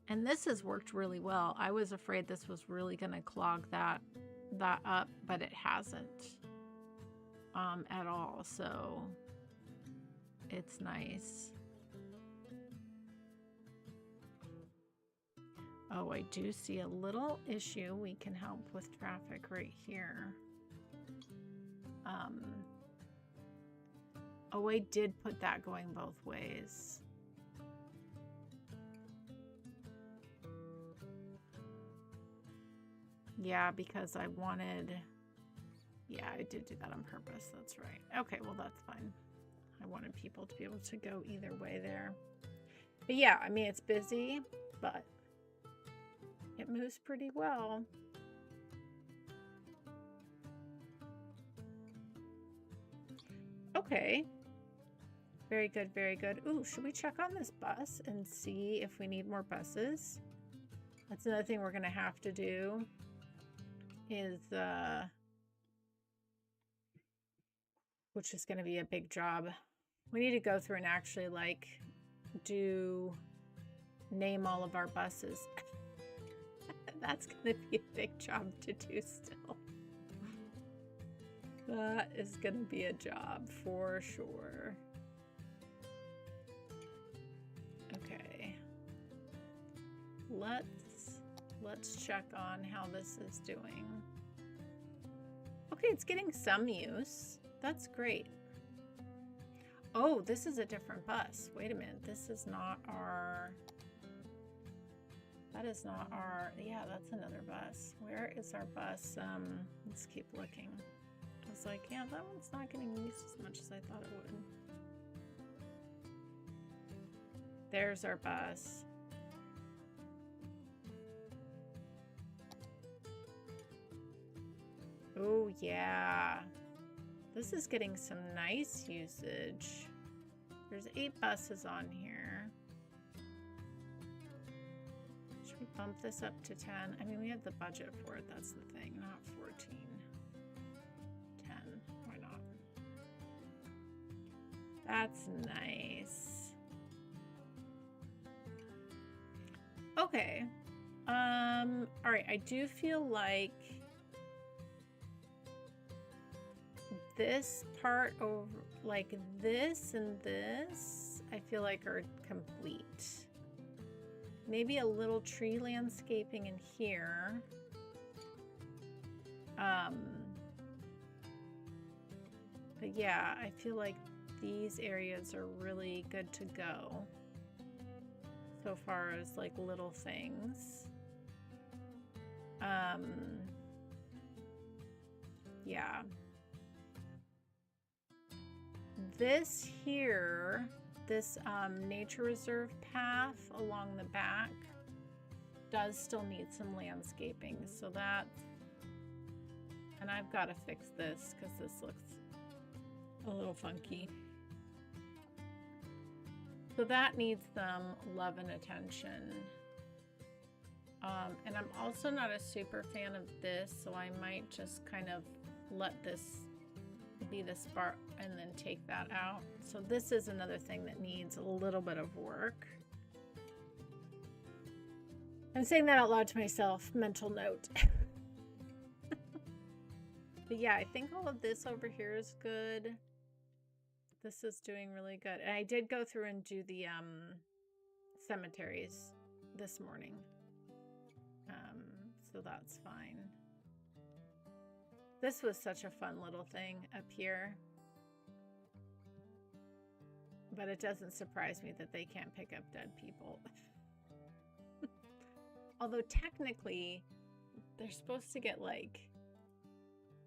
And this has worked really well. I was afraid this was really going to clog that up, but it hasn't at all. So it's nice. Oh, I do see a little issue. We can help with traffic right here. Oh, I did put that going both ways. Yeah, because I wanted... Yeah, I did do that on purpose. That's right. Okay, well, that's fine. I wanted people to be able to go either way there. But yeah, I mean, it's busy, but it moves pretty well. Okay. Very good, very good. Ooh, should we check on this bus and see if we need more buses? That's another thing we're going to have to do is, which is going to be a big job. We need to go through and actually, like, name all of our buses. That's going to be a big job to do still. That is going to be a job for sure. Okay. Let's check on how this is doing. Okay, it's getting some use. That's great. Oh, this is a different bus. Wait a minute. This is not our... That is not our... Yeah, that's another bus. Where is our bus? Let's keep looking. I was like, yeah, that one's not getting used as much as I thought it would. There's our bus. Oh, yeah. This is getting some nice usage. There's 8 buses on here. Should we bump this up to 10? I mean, we have the budget for it. That's the thing, not 14. 10. Why not? That's nice. Okay. All right. I do feel like this part over, like this and this, I feel like are complete. Maybe a little tree landscaping in here. But yeah, I feel like these areas are really good to go. So far as like little things. Yeah. This here, this nature reserve path along the back does still need some landscaping. So that's, and I've got to fix this because this looks a little funky. So that needs some love and attention. And I'm also not a super fan of this, so I might just kind of let this be the spark and then take that out. So this is another thing that needs a little bit of work. I'm saying that out loud to myself. Mental note. But yeah, I think all of this over here is good. This is doing really good. And I did go through and do the cemeteries this morning. So that's fine. This was such a fun little thing up here. But it doesn't surprise me that they can't pick up dead people. Although technically, they're supposed to get like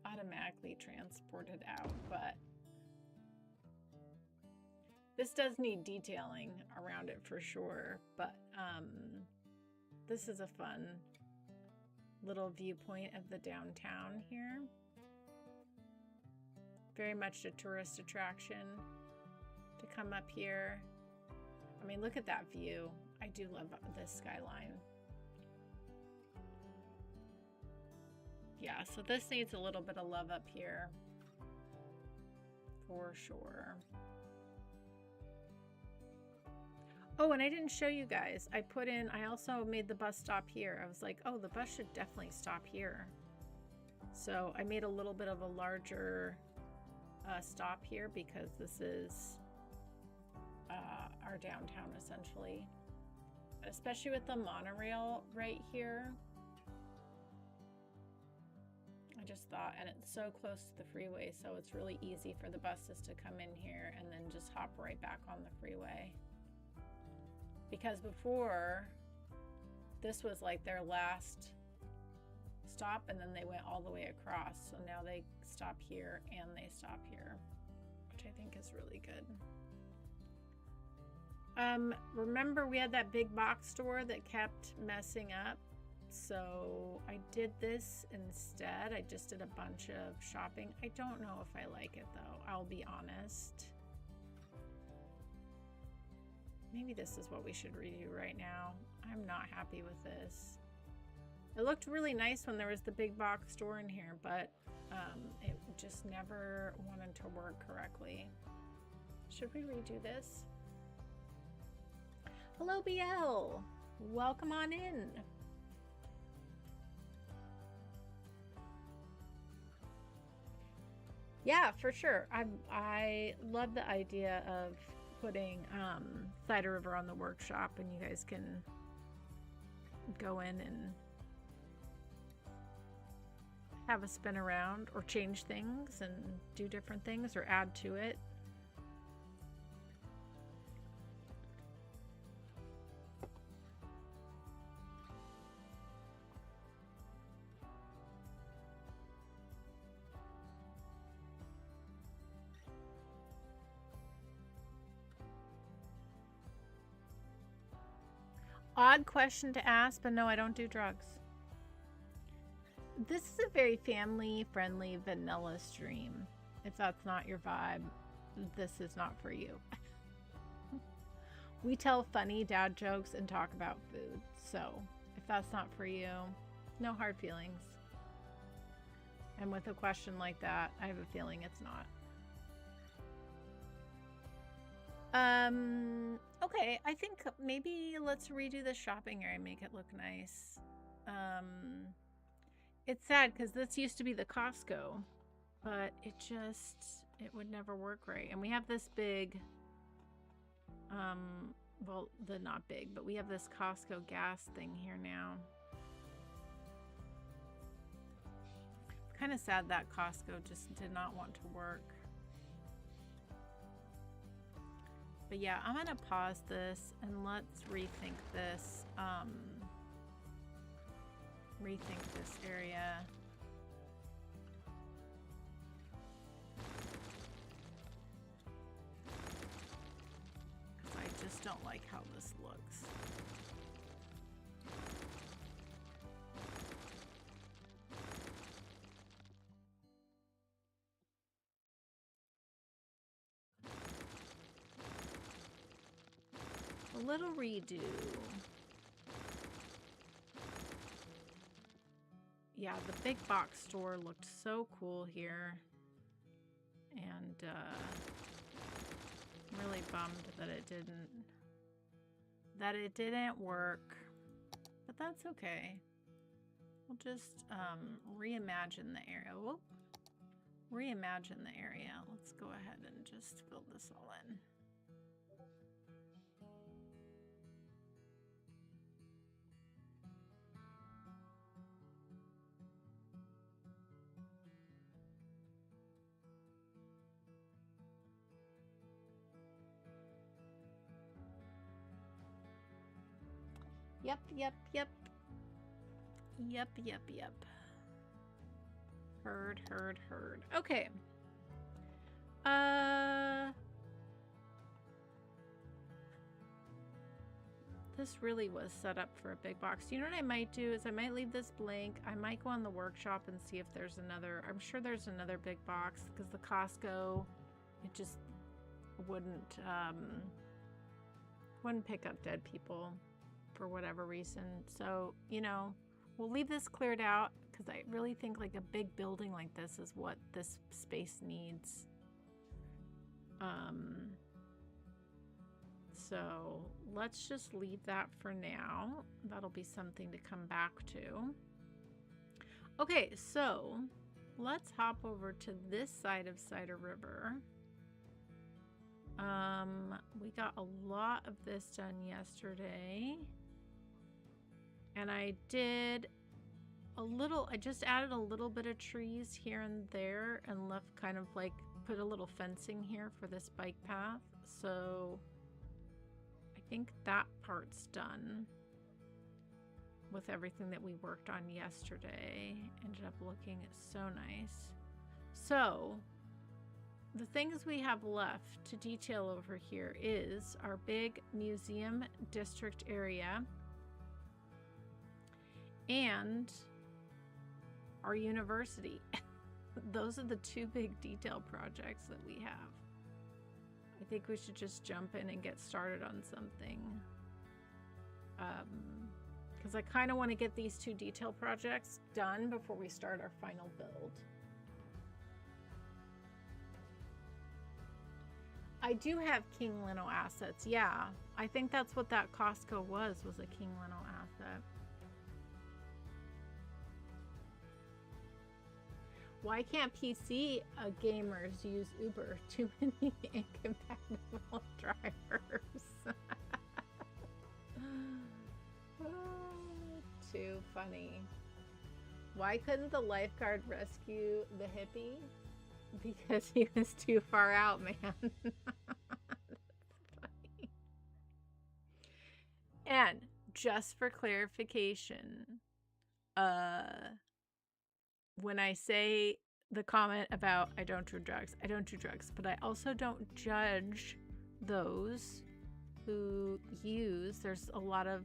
automatically transported out, but this does need detailing around it for sure. But this is a fun little viewpoint of the downtown here. Very much a tourist attraction to come up here. I mean, look at that view. I do love this skyline. Yeah, so this needs a little bit of love up here for sure. Oh, and I didn't show you guys. I also made the bus stop here. I was like, oh, the bus should definitely stop here. So I made a little bit of a larger stop here because this is our downtown essentially. Especially with the monorail right here. I just thought, and it's so close to the freeway, so it's really easy for the buses to come in here and then just hop right back on the freeway. Because before, this was like their last stop, and then they went all the way across. So now they stop here and they stop here, which I think is really good. Remember we had that big box store that kept messing up? So I did this instead. I just did a bunch of shopping. I don't know if I like it though, I'll be honest. Maybe this is what we should redo right now. I'm not happy with this. It looked really nice when there was the big box store in here, but it just never wanted to work correctly. Should we redo this? Hello, BL. Welcome on in. Yeah, for sure. I love the idea of putting Cider River on the workshop, and you guys can go in and have a spin around or change things and do different things or add to it. Odd question to ask, but no, I don't do drugs. This is a very family-friendly vanilla stream. If that's not your vibe, this is not for you. We tell funny dad jokes and talk about food. So if that's not for you, no hard feelings. And with a question like that, I have a feeling it's not. Okay, I think maybe let's redo the shopping area and make it look nice. It's sad because this used to be the Costco, but it would never work right. And we have this big, well, not big, but we have this Costco gas thing here now. Kind of sad that Costco just did not want to work. But yeah, I'm gonna pause this and let's rethink this. Rethink this area. Because I just don't like how this looks. A little redo. Yeah, the big box store looked so cool here. And I'm really bummed that it didn't work. But that's okay. We'll just reimagine the area. Whoop. Reimagine the area. Let's go ahead and just fill this all in. Yep. Heard. Okay. This really was set up for a big box. You know what I might do is I might leave this blank. I might go on the workshop and see if there's another. I'm sure there's another big box because the Costco, it just wouldn't pick up dead people for whatever reason. So, you know, we'll leave this cleared out because I really think like a big building like this is what this space needs. So let's just leave that for now. That'll be something to come back to. Okay, so let's hop over to this side of Cider River. We got a lot of this done yesterday. And I did a little, I just added a little bit of trees here and there and left kind of like, put a little fencing here for this bike path. So I think that part's done with everything that we worked on yesterday. Ended up looking so nice. So the things we have left to detail over here is our big museum district area and our university. Those are the two big detail projects that we have. I think we should just jump in and get started on something. Because I kind of want to get these two detail projects done before we start our final build. I do have King Lino assets. Yeah, I think that's what that Costco was a King Lino asset. Why can't PC gamers use Uber? Too many incompatible drivers. Too funny. Why couldn't the lifeguard rescue the hippie? Because he was too far out, man. That's funny. And just for clarification, when I say the comment about I don't do drugs, but I also don't judge those who use. There's a lot of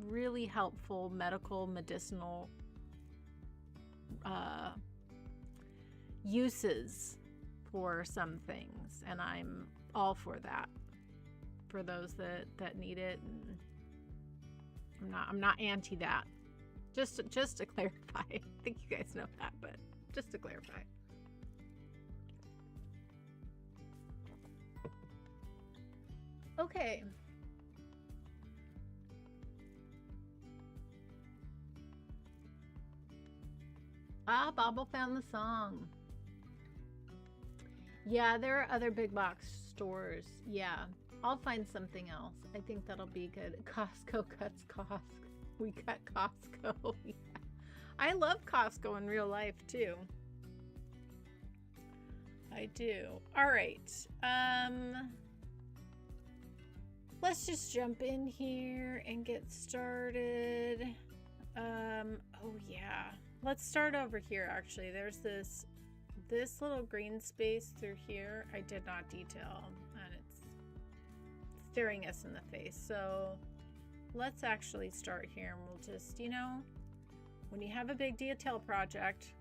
really helpful medicinal uses for some things, and I'm all for that for those that need it. And I'm not anti that. Just to clarify. I think you guys know that, but just to clarify. Okay. Bobble found the song. Yeah, there are other big box stores. Yeah, I'll find something else. I think that'll be good. Costco cuts Costco. We cut Costco. Yeah. I love Costco in real life too. I do. All right. Let's just jump in here and get started. Oh yeah. Let's start over here actually. There's this little green space through here. I did not detail and it's staring us in the face. So let's actually start here and we'll just, you know, when you have a big detail project,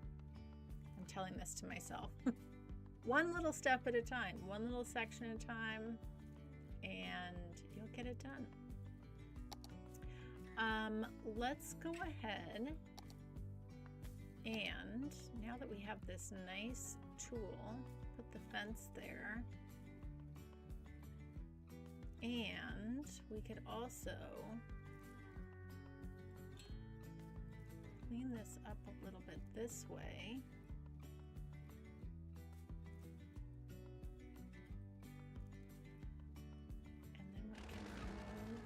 I'm telling this to myself, one little step at a time, one little section at a time, and you'll get it done. Let's go ahead and now that we have this nice tool, put the fence there. And we could also clean this up a little bit this way. And then we can remove.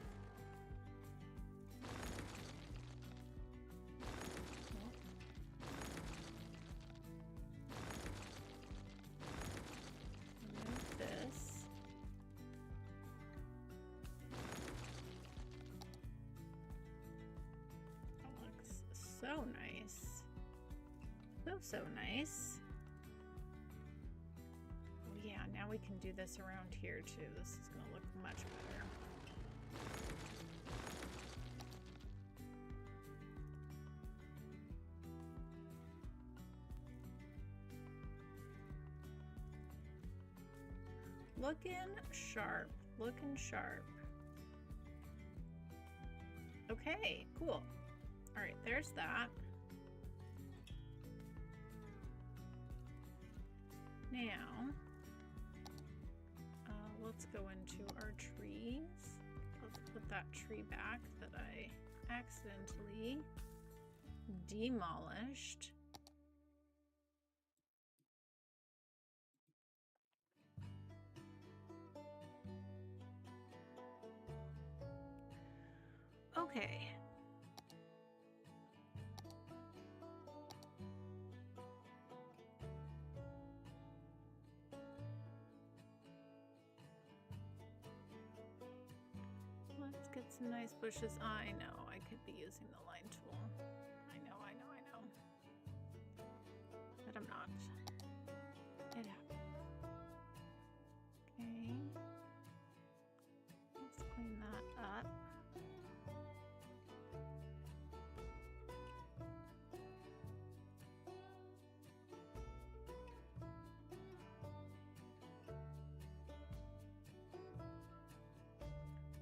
Remove this. So nice. So nice. Oh yeah, now we can do this around here too. This is going to look much better. Looking sharp. Looking sharp. Okay, cool. All right, there's that. Now, let's go into our trees. Let's put that tree back that I accidentally demolished. Okay. Let's get some nice bushes. I know, I could be using the line tool. I know. But I'm not. It happens. Okay. Let's clean that up.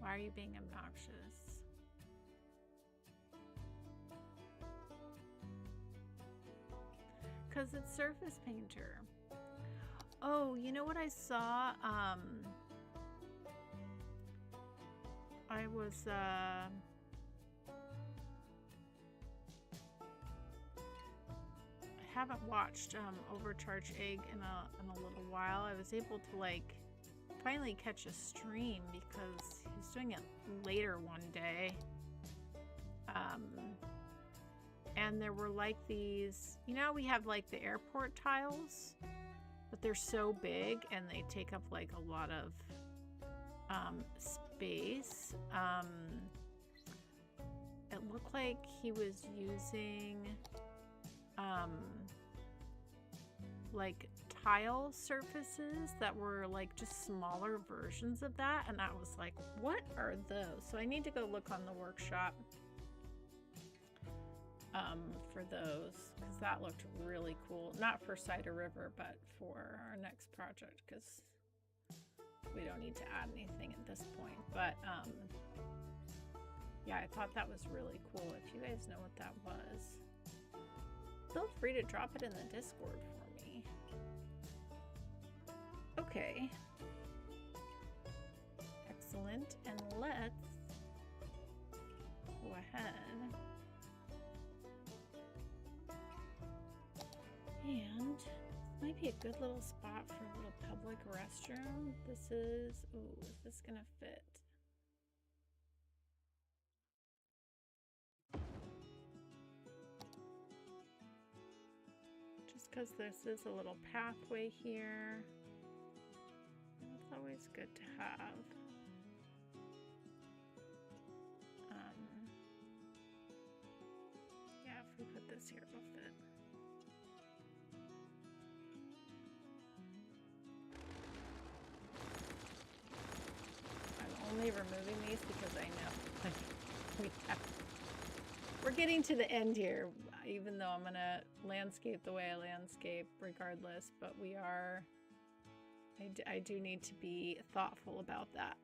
Why are you being obnoxious? Because it's Surface Painter. Oh, you know what I saw? I was I haven't watched Overcharged Egg in a little while. I was able to like finally catch a stream because he's doing it later one day. And there were like these, you know, we have like the airport tiles, but they're so big and they take up like a lot of space. It looked like he was using like tile surfaces that were like just smaller versions of that, and I was like, what are those? So I need to go look on the workshop for those, because that looked really cool. Not for Cider River, but for our next project, because we don't need to add anything at this point. But yeah, I thought that was really cool. If you guys know what that was, feel free to drop it in the Discord for me. Okay. Excellent. And let's go ahead and this might be a good little spot for a little public restroom. This is, ooh, is this gonna fit? Just because this is a little pathway here. It's always good to have. Yeah, if we put this here, it'll fit. I'm only removing these because I know we're getting to the end here, even though I'm gonna landscape the way I landscape regardless, but we are, I do need to be thoughtful about that.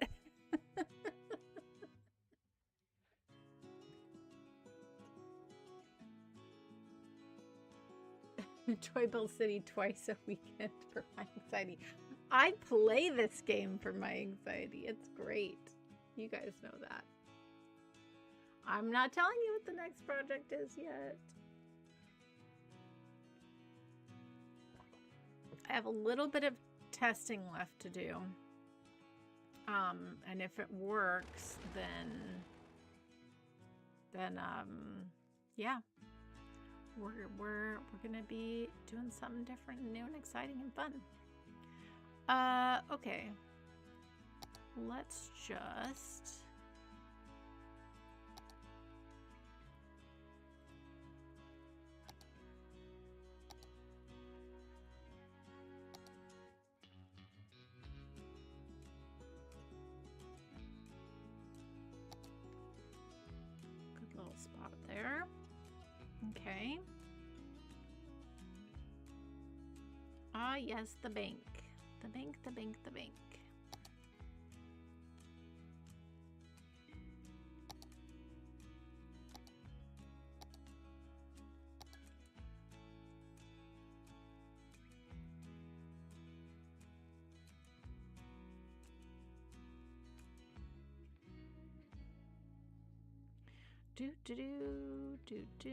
Joybill City twice a weekend for my anxiety. I play this game for my anxiety. It's great. You guys know that. I'm not telling you what the next project is yet. I have a little bit of testing left to do. And if it works, then yeah, we're gonna be doing something different and new and exciting and fun. Okay. Let's just good little spot there. Okay. Ah, yes, the bank. The bank, the bank, the bank. Do do do do do.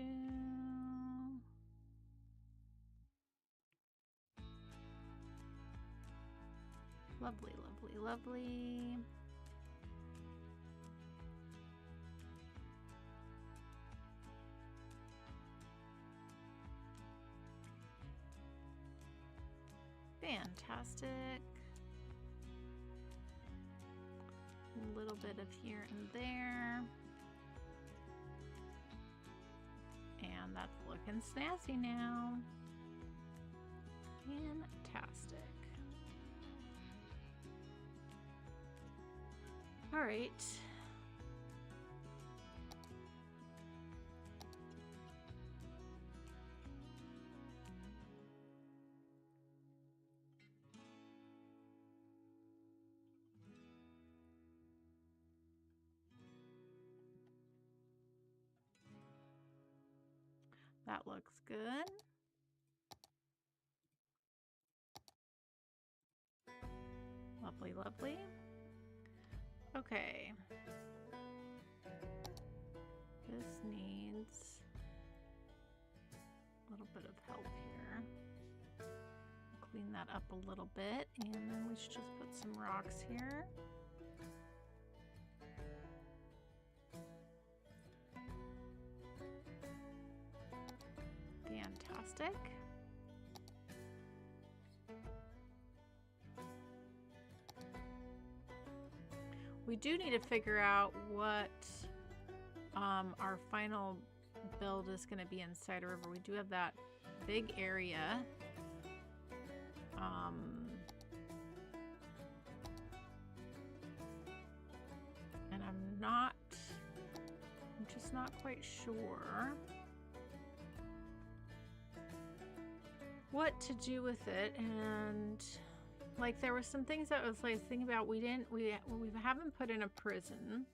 Lovely, lovely, lovely. Fantastic. A little bit of here and there. And that's looking snazzy now. Fantastic. All right. That looks good. Lovely, lovely. Okay. This needs a little bit of help here. Clean that up a little bit, and then we should just put some rocks here. Fantastic. We do need to figure out what our final build is going to be in Cider River. We do have that big area. And I'm just not quite sure what to do with it. And like, there were some things that I was like thinking about. We haven't put in a prison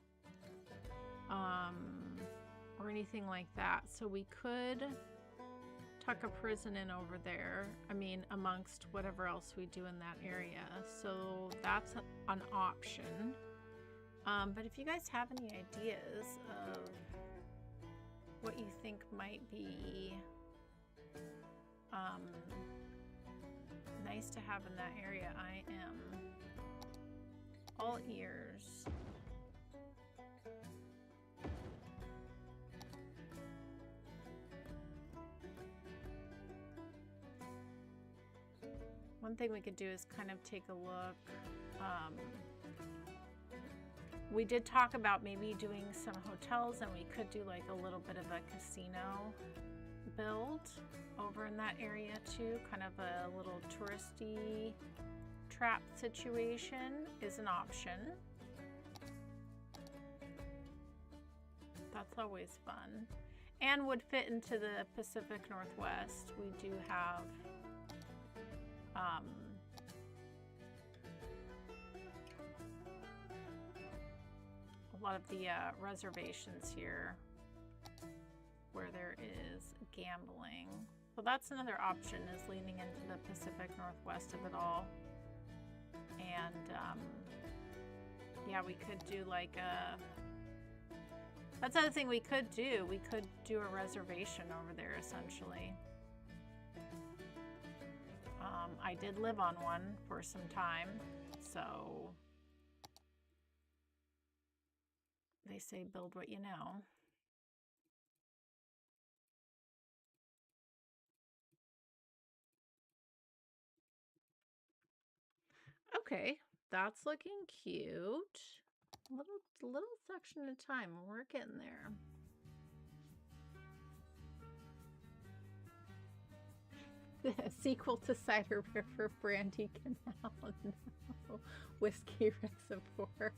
or anything like that, so we could tuck a prison in over there. I mean, amongst whatever else we do in that area. So that's an option. But if you guys have any ideas of what you think might be nice to have in that area, I am all ears. One thing we could do is kind of take a look. We did talk about maybe doing some hotels, and we could do like a little bit of a casino build over in that area too. Kind of a little touristy trap situation is an option. That's always fun and would fit into the Pacific Northwest. We do have a lot of the reservations here where there is gambling. So that's another option, is leaning into the Pacific Northwest of it all. And yeah, we could do like a, that's another thing we could do. We could do a reservation over there essentially. I did live on one for some time, so they say build what you know. Okay, that's looking cute. Little section at a time. We're getting there. The sequel to Cider River, Brandy Canal. No. Whiskey Reservoir.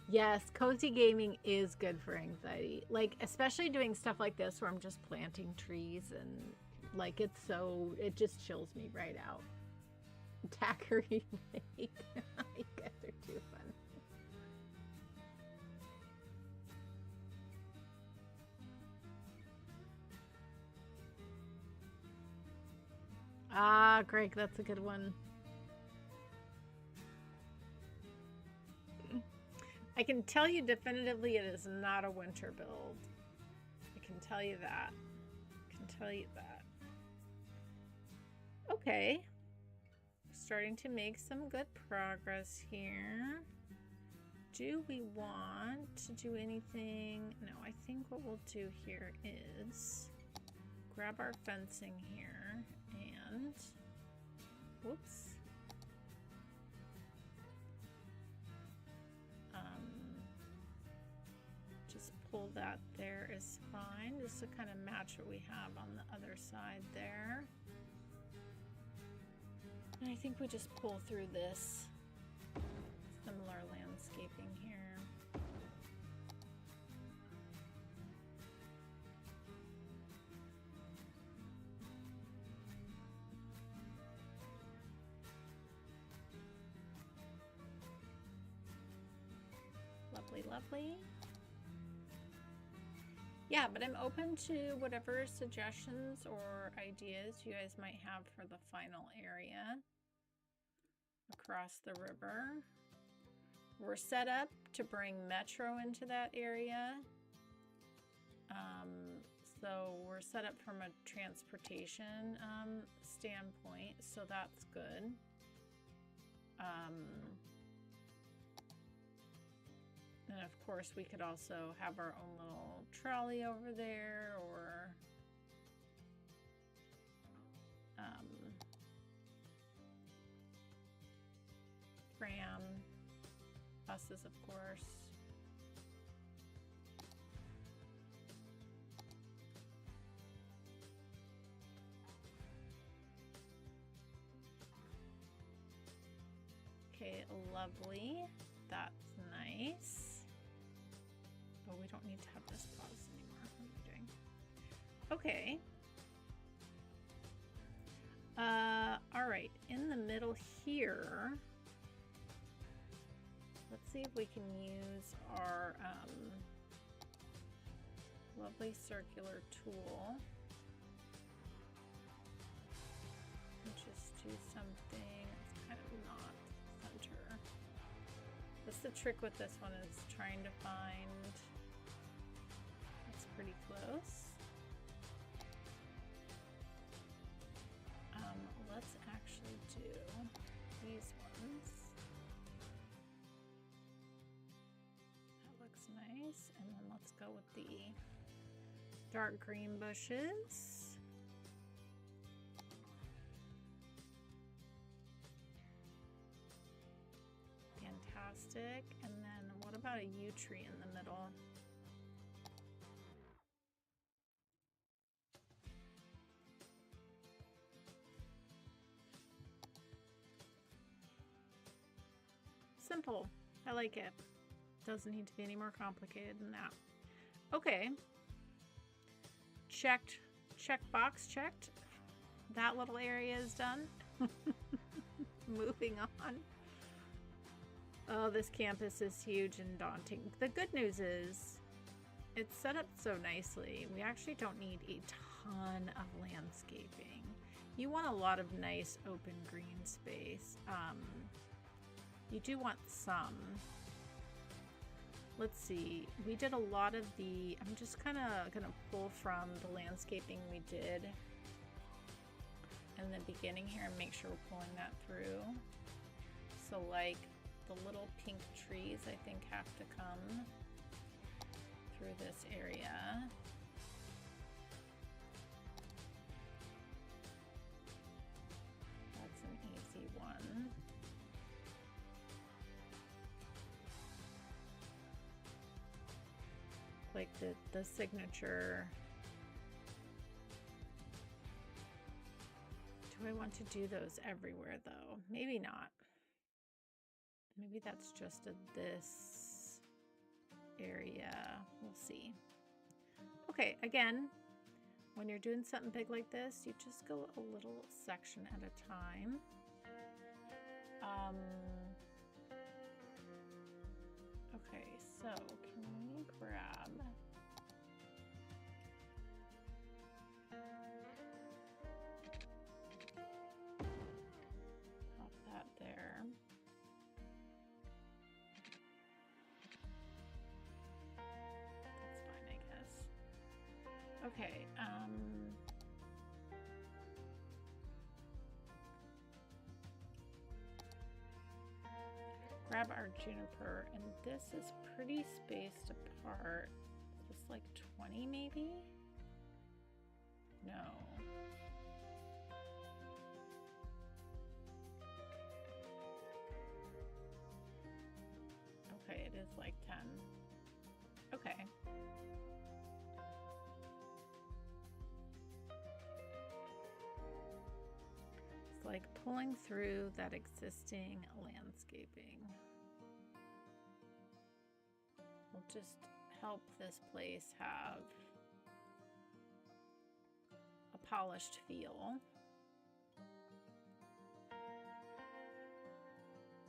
Yes, cozy gaming is good for anxiety. Like, especially doing stuff like this where I'm just planting trees and like it just chills me right out. Daiquiri Lake. You guys are too fun. Ah, Greg, that's a good one. I can tell you definitively it is not a winter build. I can tell you that. I can tell you that. Okay. Starting to make some good progress here. Do we want to do anything? No, I think what we'll do here is grab our fencing here and whoops. Just pull that there is fine, just to kind of match what we have on the other side there. And I think we just pull through this similar landscaping here. Lovely, lovely. Yeah, but I'm open to whatever suggestions or ideas you guys might have for the final area across the river. We're set up to bring Metro into that area. So we're set up from a transportation standpoint, so that's good. And of course we could also have our own little trolley over there, or tram, buses of course. Okay, lovely. That's nice. But we don't need to have this pause anymore. What are we doing? Okay. All right. In the middle here, let's see if we can use our lovely circular tool and just do something. It's kind of not center. That's the trick with this one, is trying to find. It's pretty close. Let's actually do these ones. That looks nice. And then let's go with the dark green bushes. Fantastic. And then what about a yew tree in the middle? Simple. I like it. Doesn't need to be any more complicated than that. Okay. Checked. Check box checked. That little area is done. Moving on. Oh, this campus is huge and daunting. The good news is it's set up so nicely. We actually don't need a ton of landscaping. You want a lot of nice open green space. You do want some. Let's see. We did a lot of the, I'm just kind of going to pull from the landscaping we did in the beginning here and make sure we're pulling that through. So like the little pink trees, I think, have to come through this area. That's an easy one. Like the signature. Do I want to do those everywhere though? Maybe not. Maybe that's just this area. We'll see. Okay, again, when you're doing something big like this, you just go a little section at a time. Okay, so can we grab... pop that there. That's fine, I guess. Okay, grab our juniper, and this is pretty spaced apart. Is this like 20 maybe? No. Okay, it is like 10. Okay. It's like pulling through that existing landscaping. Will just help this place have a polished feel.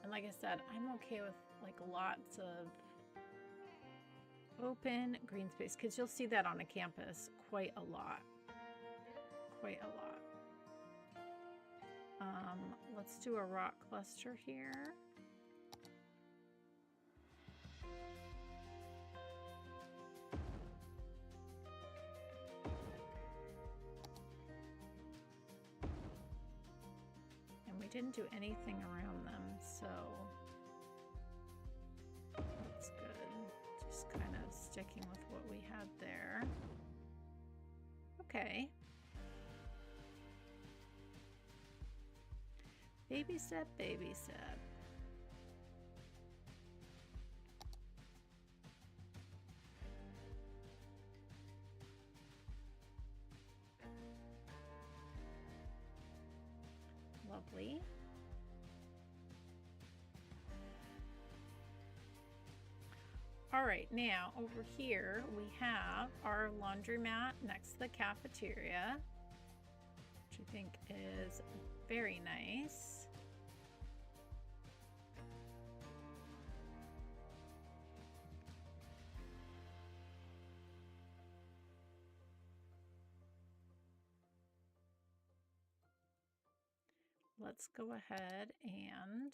And like I said, I'm okay with like lots of open green space, because you'll see that on a campus quite a lot. Quite a lot. Let's do a rock cluster here. And we didn't do anything around them, so that's good. Just kind of sticking with what we had there. Okay. Baby step, baby step. Lovely. All right, now over here we have our laundromat next to the cafeteria, which I think is very nice. Let's go ahead and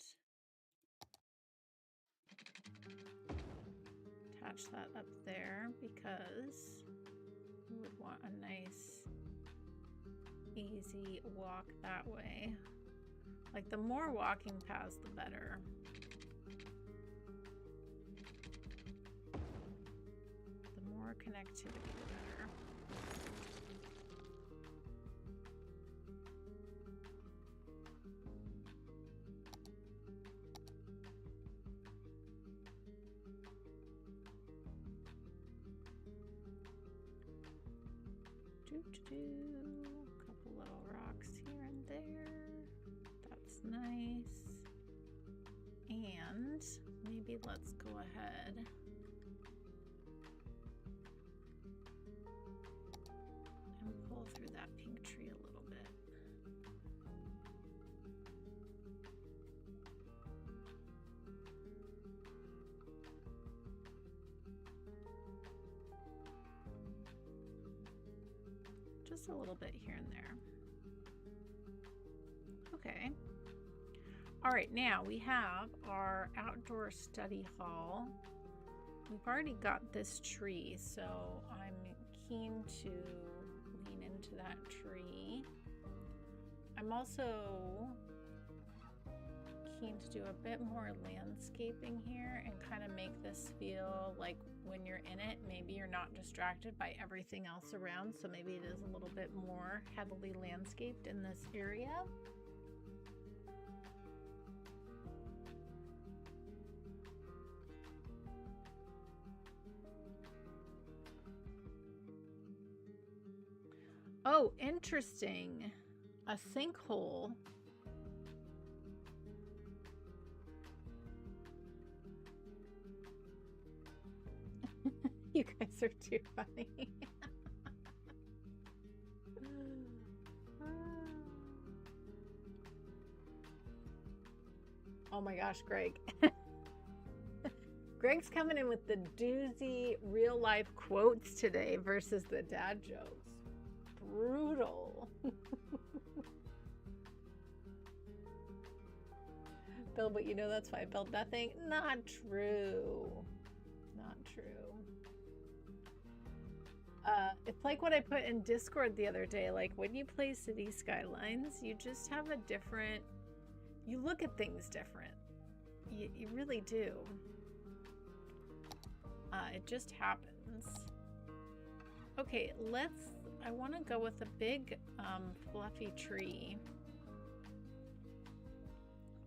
attach that up there because we would want a nice easy walk that way. Like the more walking paths, the better. The more connectivity, the better. Couple little rocks here and there. That's nice. And maybe let's go ahead and pull through that pink tree a little bit. Just a little bit here and there. Okay. All right, now we have our outdoor study hall. We've already got this tree, so I'm keen to lean into that tree. I'm also keen to do a bit more landscaping here and kind of make this feel like when you're in it, maybe you're not distracted by everything else around. So maybe it is a little bit more heavily landscaped in this area. Oh, interesting. A sinkhole. You guys are too funny. Oh my gosh, Greg. Greg's coming in with the doozy real life quotes today versus the dad jokes. Brutal. Bill, but you know that's why I built nothing. Not true. Not true. It's like what I put in Discord the other day. Like when you play City Skylines, you just have a different, you look at things different. You really do. It just happens. Okay, I want to go with a big fluffy tree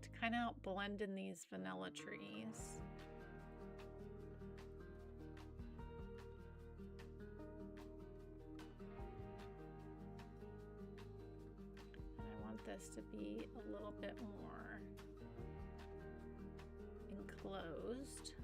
to kind of help blend in these vanilla trees. And I want this to be a little bit more enclosed.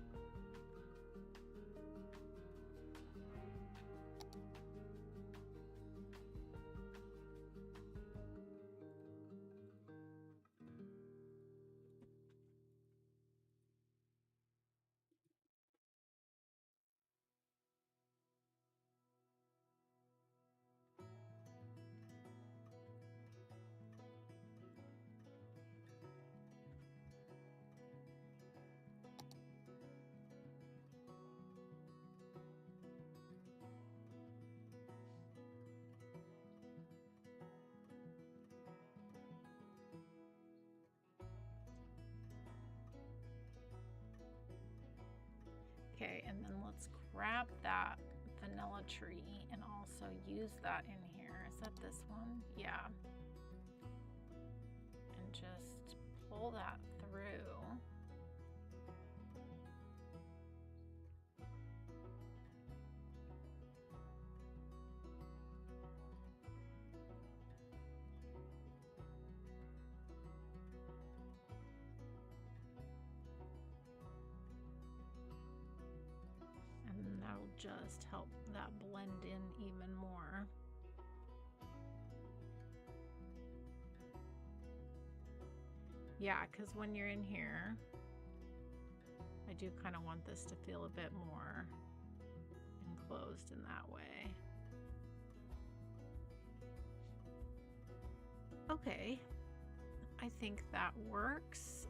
Okay, and then let's grab that vanilla tree and also use that in here. Is that this one? Yeah. And just pull that through. Just help that blend in even more. Yeah, because when you're in here, I do kind of want this to feel a bit more enclosed in that way. Okay, I think that works.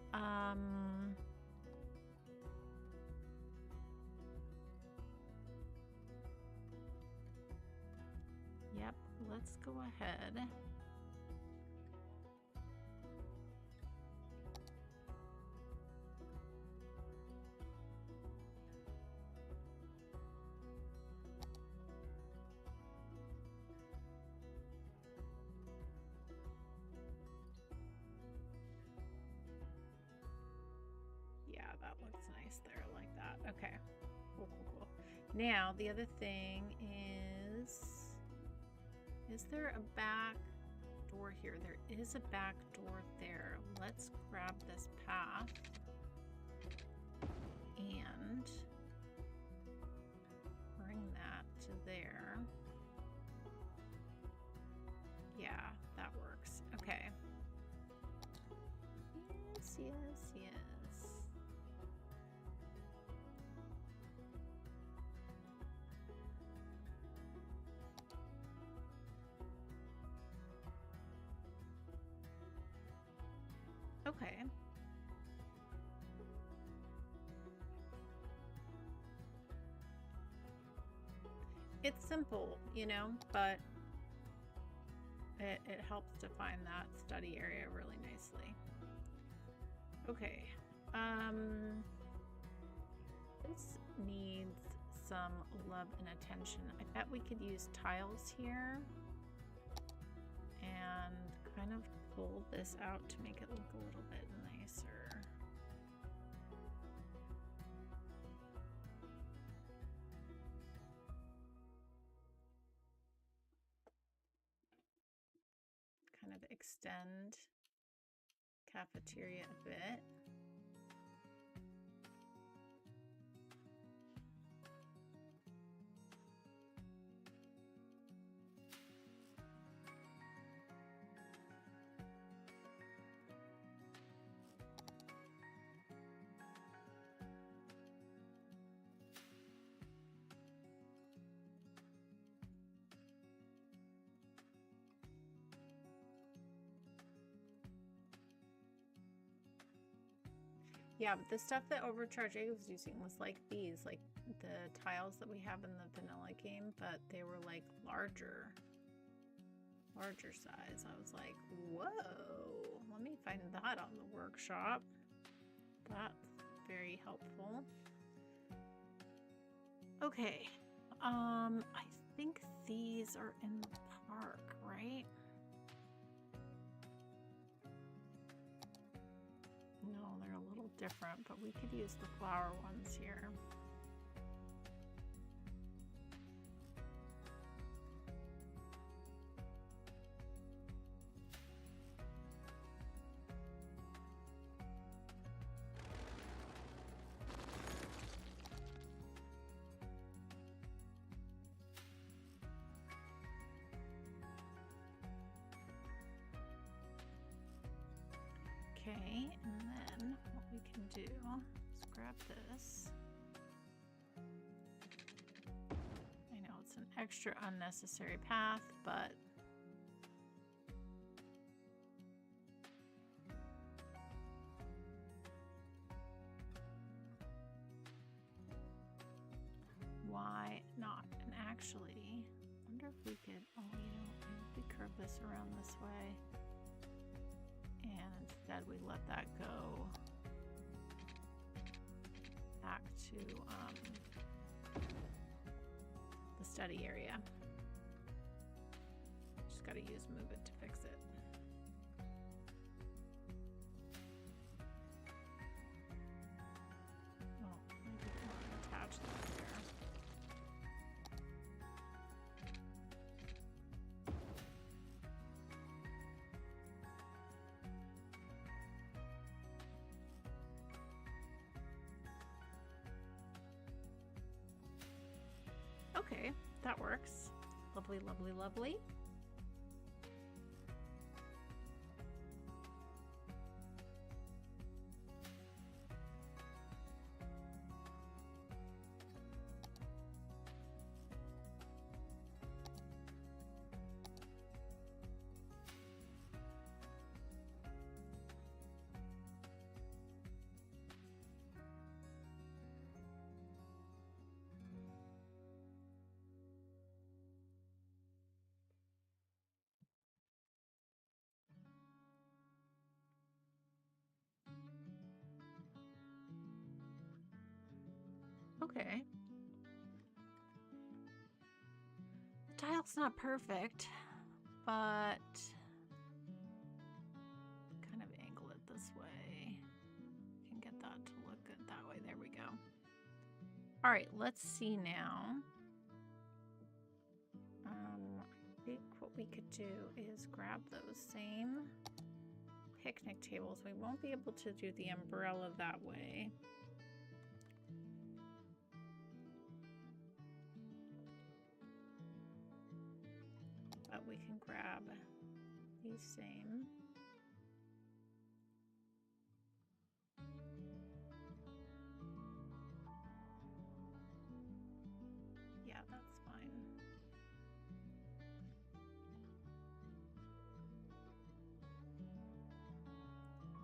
Yep, let's go ahead. Yeah, that looks nice there, like that. Okay, cool, cool, cool. Now, the other thing is there a back door here? There is a back door there. Let's grab this path and bring that to there. Yeah, that works. Okay. Yes, yes, yes. Okay. It's simple, you know, but It helps define that study area really nicely. Okay. This needs some love and attention. I bet we could use tiles here and kind of pull this out to make it look a little bit nicer. Kind of extend cafeteria a bit. Yeah, but the stuff that Overcharge A was using was like these, like the tiles that we have in the vanilla game, but they were like larger size. I was like, whoa, let me find that on the workshop. That's very helpful. Okay, I think these are in the park, right? No, they're a little different, but we could use the flower ones here. Okay, and then what we can do is grab this. I know it's an extra unnecessary path, but why not? And actually, I wonder if we could, oh, you know, if we curve this around this way. And instead we let that go back to the study area. Just got to use move it to fix it. Oh, maybe we want to attach that there. Okay, that works. Lovely, lovely, lovely. Okay. The tile's not perfect, but kind of angle it this way. Can get that to look good that way. There we go. All right, let's see now. I think what we could do is grab those same picnic tables. We won't be able to do the umbrella that way. But we can grab these same. Yeah, that's fine.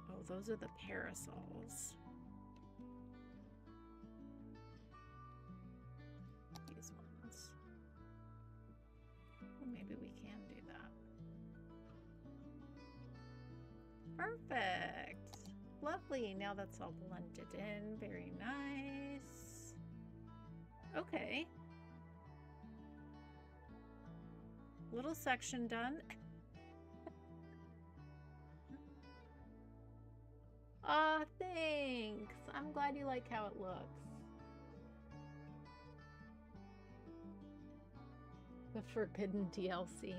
Oh, those are the parasols. These ones. Well, maybe we can do that. Perfect. Lovely. Now that's all blended in. Very nice. Okay. Little section done. Aw, thanks. I'm glad you like how it looks. The forbidden DLC.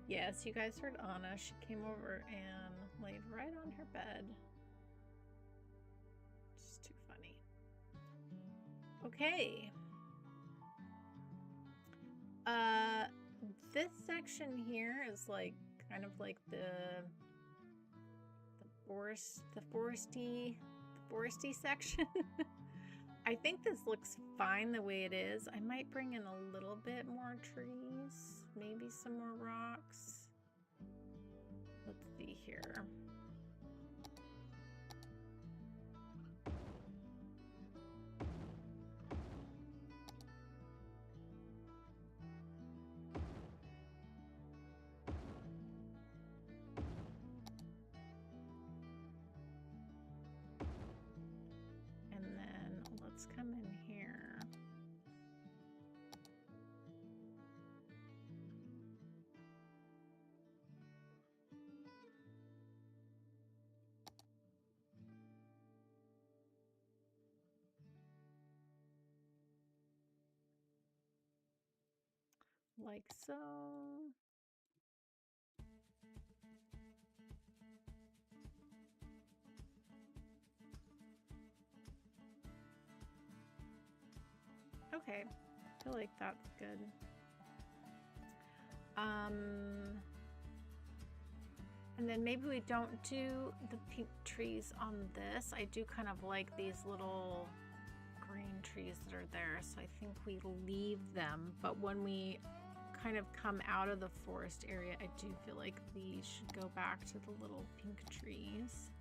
Yes, you guys heard Anna. She came over and laid right on her bed. Just too funny. Okay. This section here is like kind of like the foresty section. I think this looks fine the way it is. I might bring in a little bit more trees, maybe some more rocks. Let's see here. Let's come in here. Like so. Okay, I feel like that's good. And then maybe we don't do the pink trees on this. I do kind of like these little green trees that are there, so I think we leave them. But when we kind of come out of the forest area, I do feel like these should go back to the little pink trees.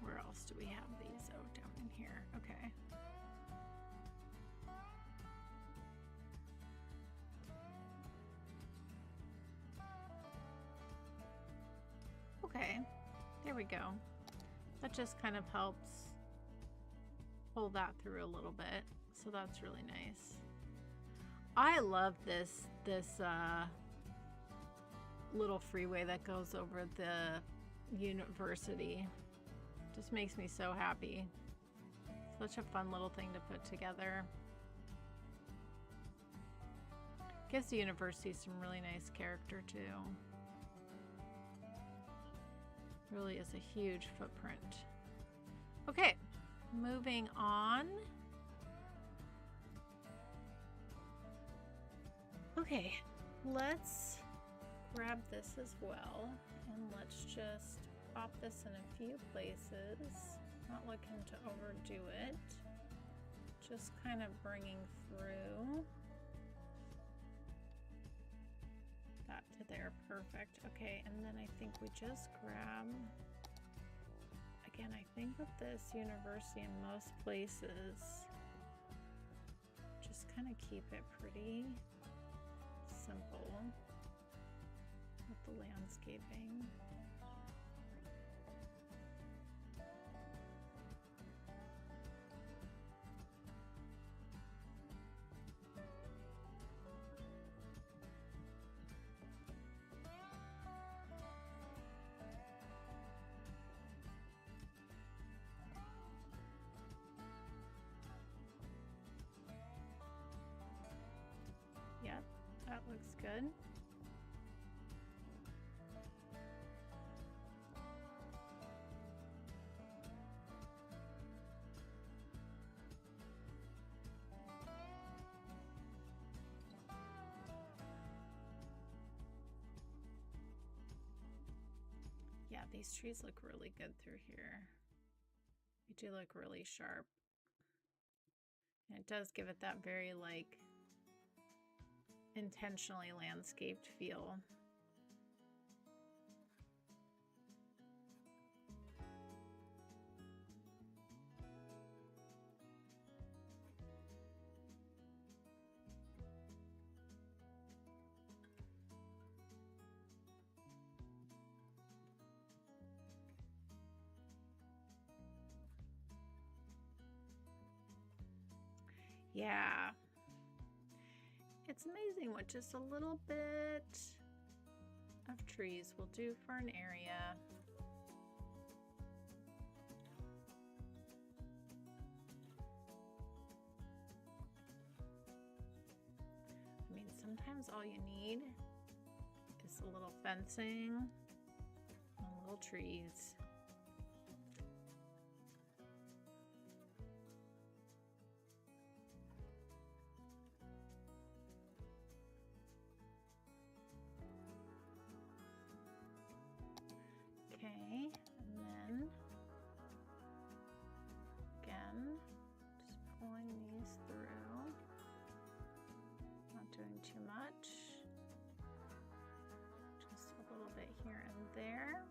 Where else do we have these? Oh, down in here. Okay. Okay, there we go. That just kind of helps pull that through a little bit. So that's really nice. I love this little freeway that goes over the university. Just makes me so happy. Such a fun little thing to put together. Gives the university some really nice character too. Really is a huge footprint. Okay, moving on. Okay, let's grab this as well, and let's just pop this in a few places. Not looking to overdo it. Just kind of bringing through that to there. Perfect. Okay, and then I think we just grab, again, I think with this university in most places, just kind of keep it pretty simple with the landscaping. Yep, that looks good. Yeah, these trees look really good through here. They do look really sharp. And it does give it that very like intentionally landscaped feel. Yeah. It's amazing what just a little bit of trees will do for an area. I mean, sometimes all you need is a little fencing and little trees. Okay, and then again, just pulling these through, not doing too much, just a little bit here and there.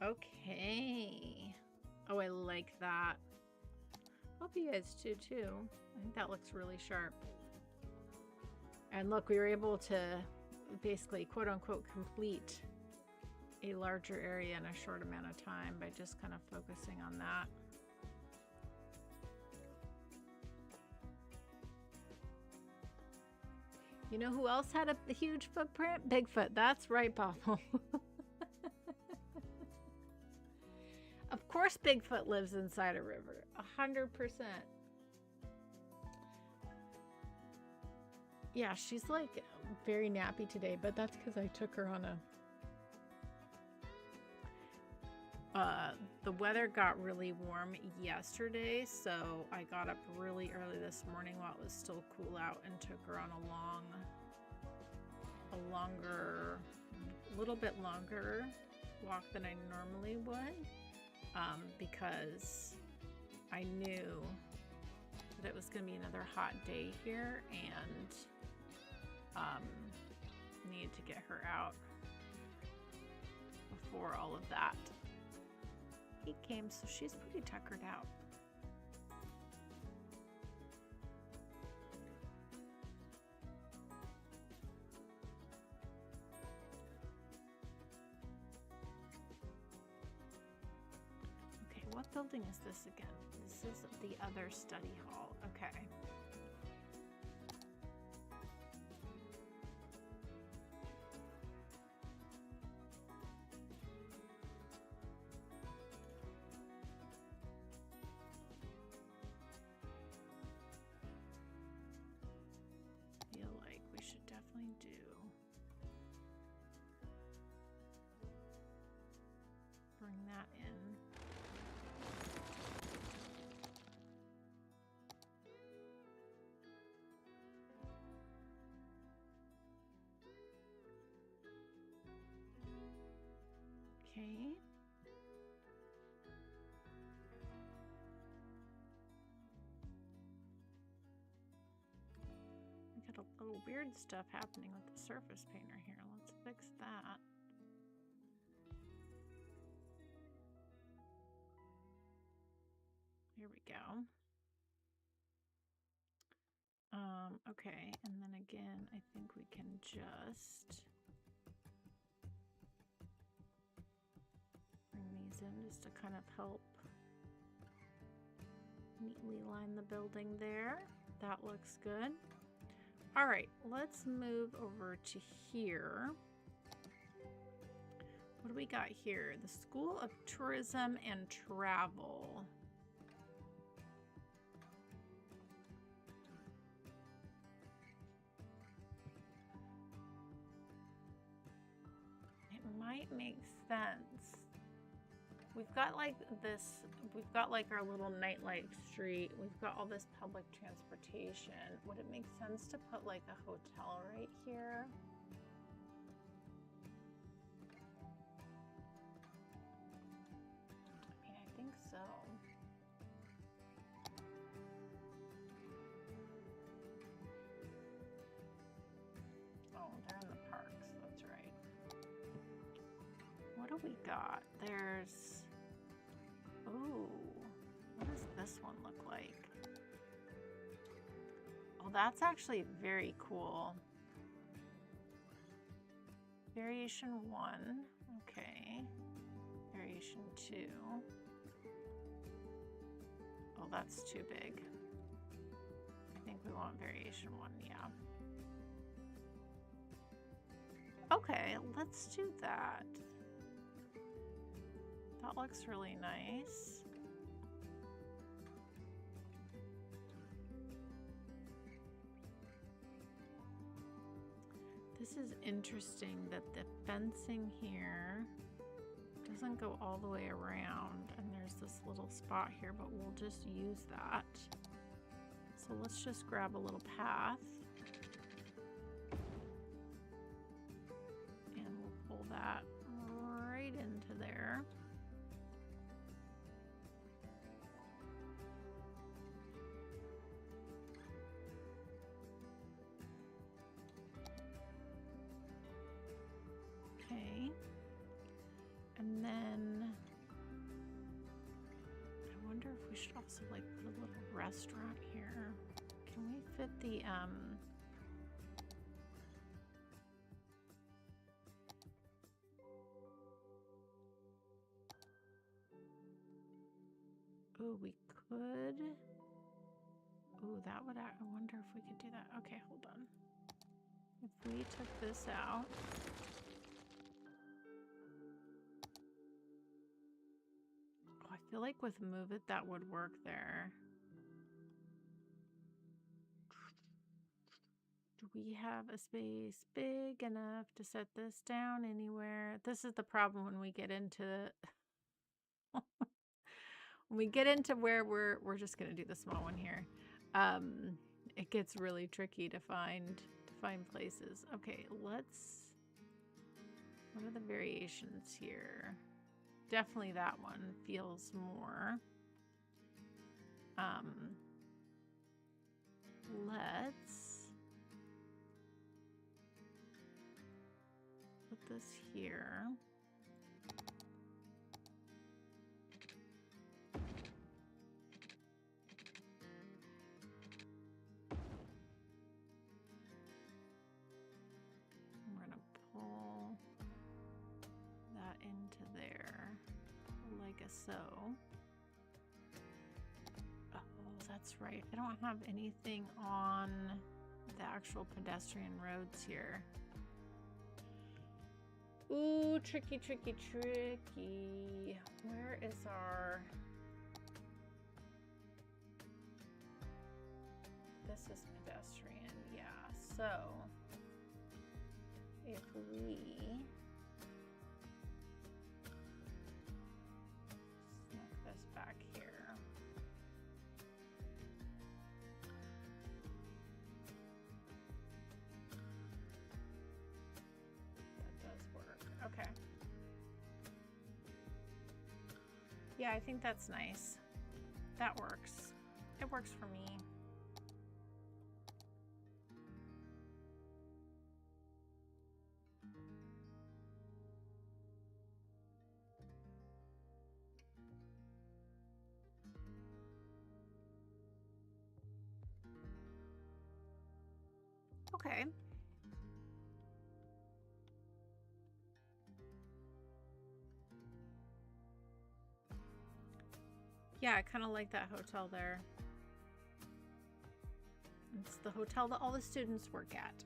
Okay. Oh, I like that. Hope you guys do too. I think that looks really sharp. And look, we were able to basically quote unquote complete a larger area in a short amount of time by just kind of focusing on that. You know who else had a huge footprint? Bigfoot. That's right, Papa. Of course Bigfoot lives in Cider River, 100%. Yeah, she's like very nappy today, but that's because I took her on the weather got really warm yesterday, so I got up really early this morning while it was still cool out and took her on a little bit longer walk than I normally would. Because I knew that it was going to be another hot day here and needed to get her out before all of that. He came, so she's pretty tuckered out. What building is this again? This is the other study hall. Okay. I feel like we should definitely bring that in. Okay. We got a little weird stuff happening with the surface painter here. Let's fix that. Here we go. Okay, and then again, I think we can just bring these in just to kind of help neatly line the building there. That looks good. All right, let's move over to here. What do we got here? The School of Tourism and Travel. It might make sense we've got like this, we've got like our little nightlight street. We've got all this public transportation. Would it make sense to put like a hotel right here? I mean, I think so. Oh, they're in the parks, that's right. What do we got? There's, oh, what does this one look like? Oh, that's actually very cool. Variation 1, okay. Variation 2. Oh, that's too big. I think we want variation 1, yeah. Okay, let's do that. That looks really nice. This is interesting that the fencing here doesn't go all the way around, and there's this little spot here, but we'll just use that. So let's just grab a little path. And we'll pull that right into there. Okay, and then I wonder if we should also like put a little restaurant here. Can we fit the oh, we could. Oh, that would, I wonder if we could do that. Okay, hold on. If we took this out. I feel like with Move It, that would work there. Do we have a space big enough to set this down anywhere? This is the problem when we get into when we get into where we're just gonna do the small one here. It gets really tricky to find places. Okay, let's. What are the variations here? Definitely that one feels more. Let's put this here. We're gonna pull that into there, like so. Oh, that's right. I don't have anything on the actual pedestrian roads here. Ooh, tricky, tricky, tricky. Where is our... This is pedestrian, yeah. So, if we... snap this back here. Okay. Yeah, I think that's nice. That works. It works for me. Okay. Yeah, I kind of like that hotel there. It's the hotel that all the students work at.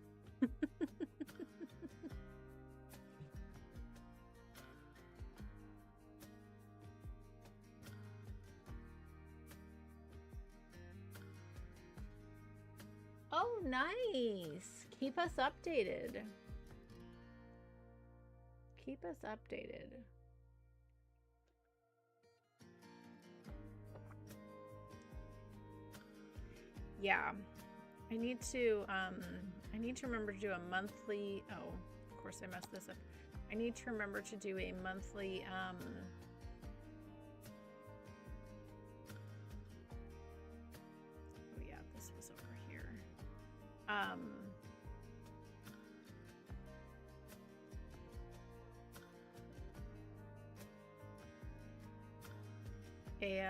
Oh, nice. Keep us updated. Keep us updated. yeah, I need to remember to do a monthly, oh, of course I messed this up. I need to remember to do a monthly, oh yeah, this was over here.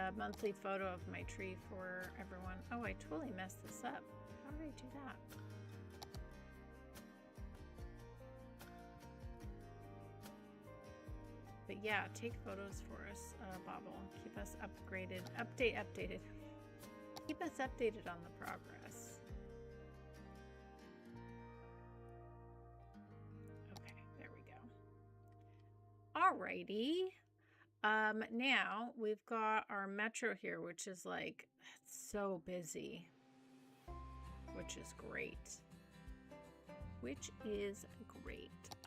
A monthly photo of my tree for everyone. Oh, I totally messed this up. How did I do that? But yeah, take photos for us, Bobble. Keep us upgraded, updated. Keep us updated on the progress. Okay, there we go. Alrighty. Now we've got our metro here, which is like, it's so busy, which is great.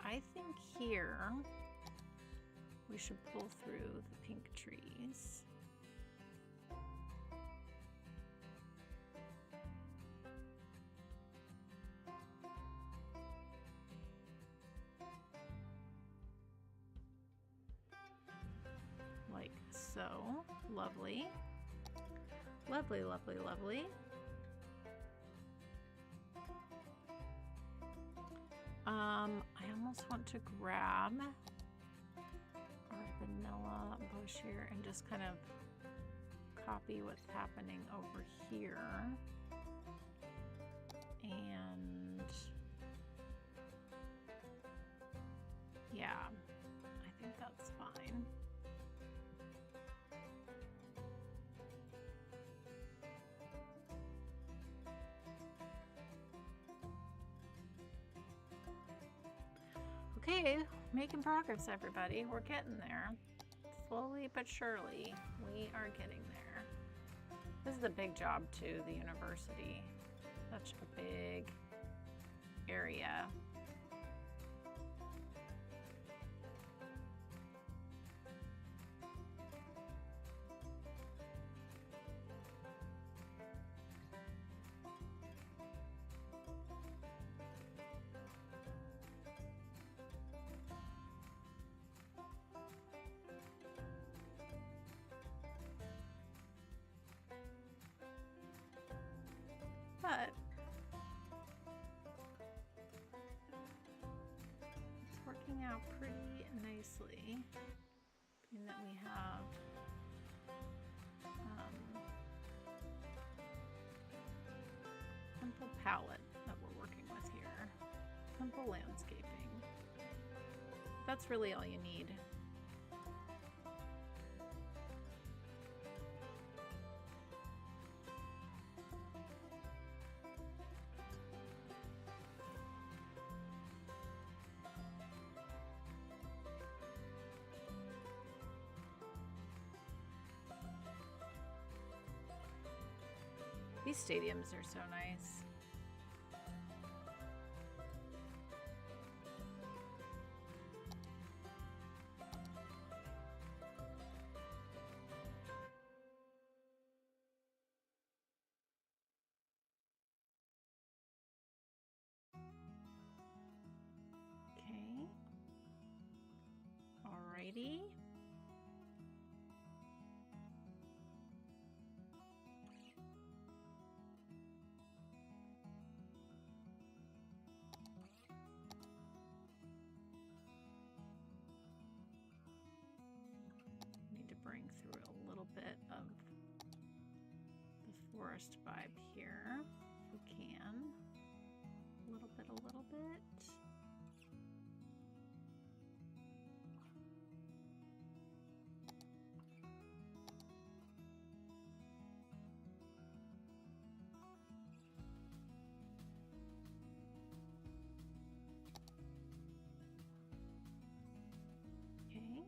I think here we should pull through the pink trees. Like so. Lovely. Lovely, lovely, lovely. I almost want to grab our vanilla bush here and just kind of copy what's happening over here. And yeah, I think that's fine. Okay, making progress, everybody. We're getting there. Slowly but surely, we are getting there. This is a big job too, the university. Such a big area. But it's working out pretty nicely, in that we have simple palette that we're working with here, simple landscaping. That's really all you need. These stadiums are so nice. Okay. Alrighty. Bring through a little bit of the forest vibe here, if we can. A little bit, a little bit. Okay.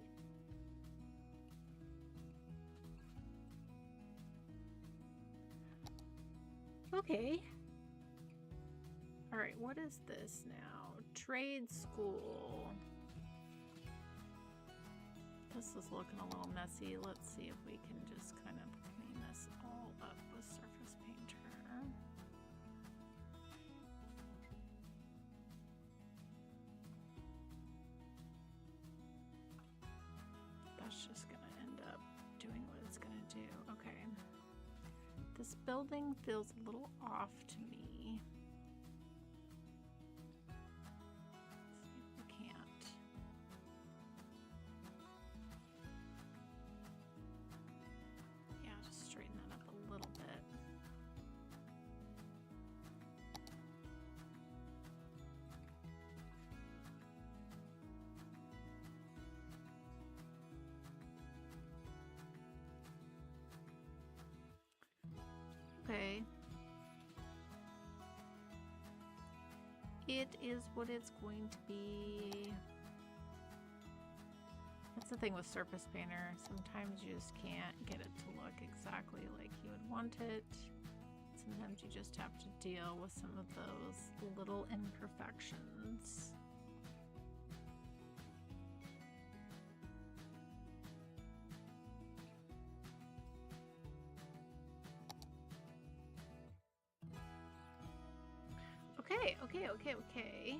Okay. All right, what is this now? Trade school. This is looking a little messy. Let's see if we can just kind of clean this all up with surface painter. building feels a little off to me. Let's see if we can't. Yeah, just straighten that up a little bit. Okay. It is what it's going to be. That's the thing with Surface Painter. Sometimes you just can't get it to look exactly like you would want it. Sometimes you just have to deal with some of those little imperfections. Okay.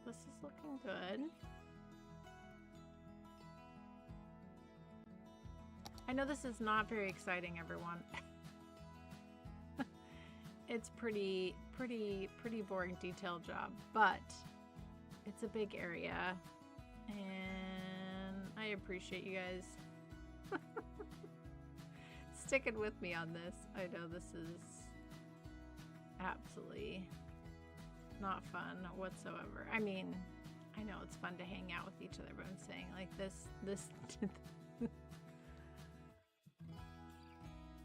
This is looking good. I know this is not very exciting, everyone. It's pretty boring detail job, but it's a big area, and I appreciate you guys sticking with me on this. I know this is absolutely not fun whatsoever. I mean, I know it's fun to hang out with each other, but I'm saying like this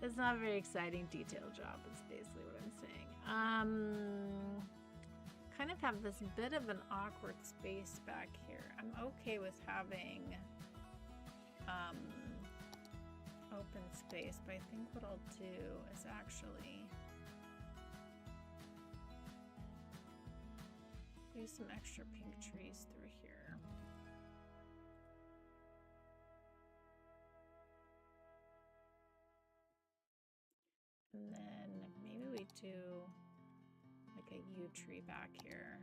it's not a very exciting detail job, is basically what I'm saying. Kind of have this bit of an awkward space back here. I'm okay with having open space, but I think what I'll do is actually do some extra pink trees through here. And then maybe we do like a yew tree back here.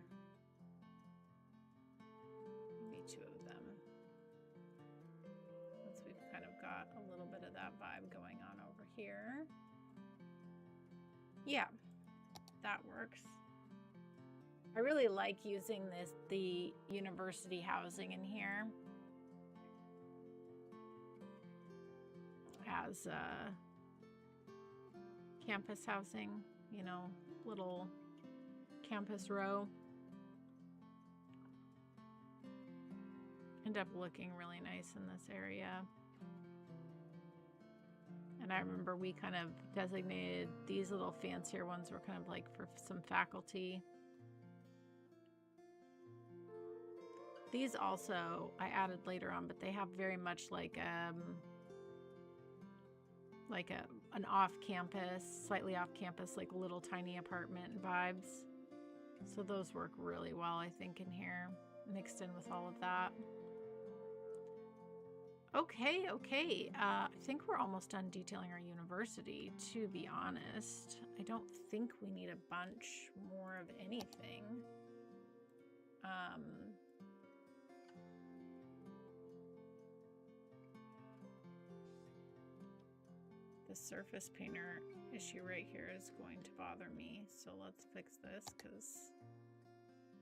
Maybe two of them. Once we've kind of got a little bit of that vibe going on over here. Yeah, that works. I really like using the university housing in here as campus housing, you know, little campus row. End up looking really nice in this area. And I remember we kind of designated these little fancier ones were kind of like for some faculty. These also I added later on, but they have very much like an off-campus, slightly off-campus, like little tiny apartment vibes. So those work really well, I think, in here, mixed in with all of that. Okay. I think we're almost done detailing our university, to be honest. I don't think we need a bunch more of anything. The surface painter issue right here is going to bother me, so let's fix this because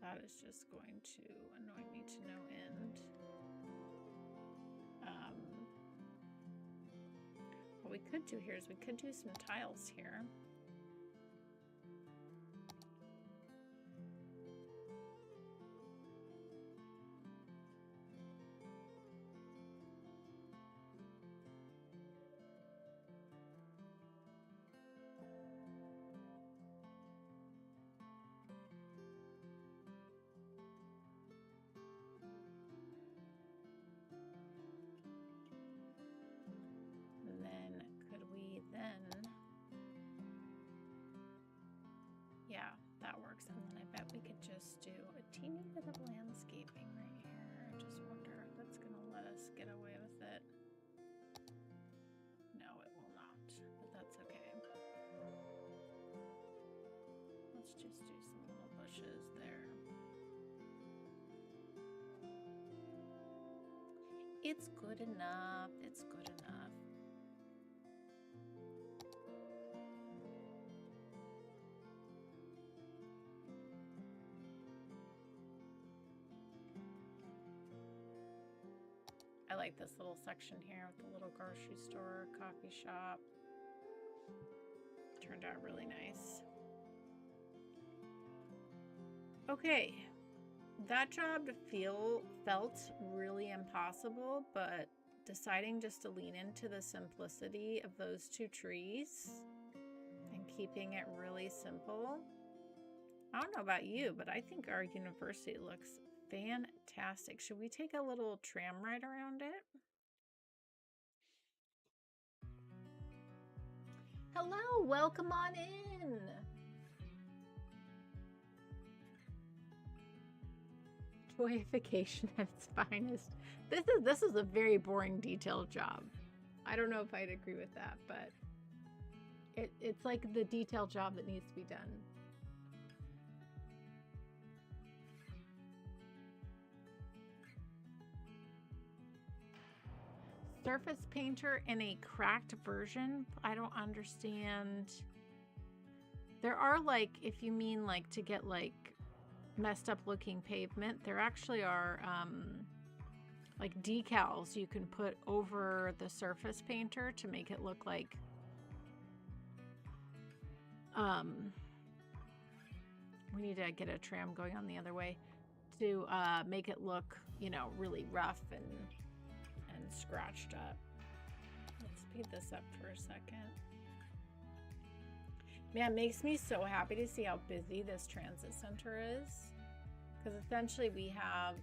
that is just going to annoy me to no end. What we could do here is we could do some tiles here. Yeah, that works. And then I bet we could just do a teeny bit of landscaping right here. I just wonder if that's going to let us get away with it. No, it will not, but that's okay. Let's just do some little bushes there. It's good enough. It's good enough. I like this little section here with the little grocery store, coffee shop. Turned out really nice. Okay, that job felt really impossible, but deciding just to lean into the simplicity of those two trees and keeping it really simple. I don't know about you, but I think our university looks fantastic. Should we take a little tram ride around it? Hello, welcome on in. Joyification at its finest. This is a very boring detailed job. I don't know if I'd agree with that, but it's like the detailed job that needs to be done. Surface painter in a cracked version? I don't understand. There are, like, if you mean like to get like messed up looking pavement, there actually are like decals you can put over the surface painter to make it look like we need to get a tram going on the other way to make it look, you know, really rough and scratched up. Let's speed this up for a second. Man, it makes me so happy to see how busy this transit center is, because essentially we have,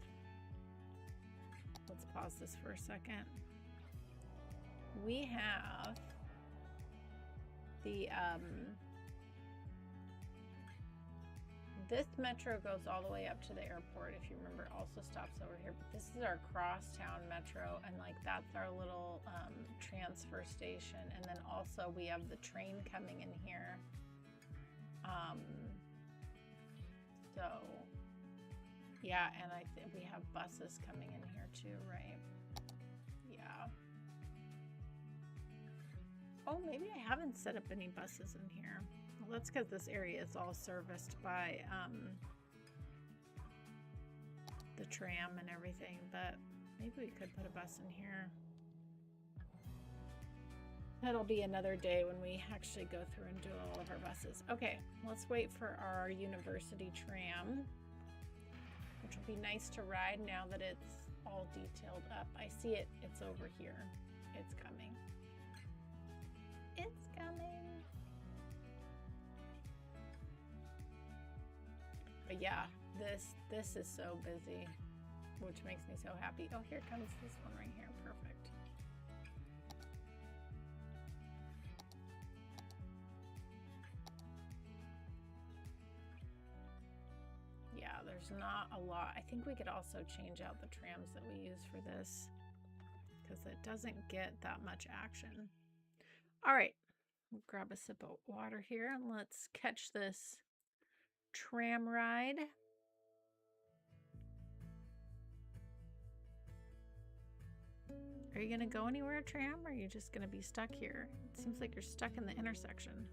let's pause this for a second. We have the this metro goes all the way up to the airport, if you remember. It also stops over here, but this is our crosstown metro, and like that's our little transfer station. And then also we have the train coming in here. So yeah, and I think we have buses coming in here too, right? Yeah. Oh, maybe I haven't set up any buses in here. Well, that's because this area is all serviced by the tram and everything, but maybe we could put a bus in here. That'll be another day when we actually go through and do all of our buses. Okay, let's wait for our university tram, which will be nice to ride now that it's all detailed up. I see it, it's over here. It's coming. It's coming. But yeah, this is so busy, which makes me so happy. Oh, here comes this one right here. Perfect. Yeah, there's not a lot. I think we could also change out the trams that we use for this, because it doesn't get that much action. All right, we'll grab a sip of water here and let's catch this tram ride. Are you gonna go anywhere, tram, or are you just gonna be stuck here? It seems like you're stuck in the intersection.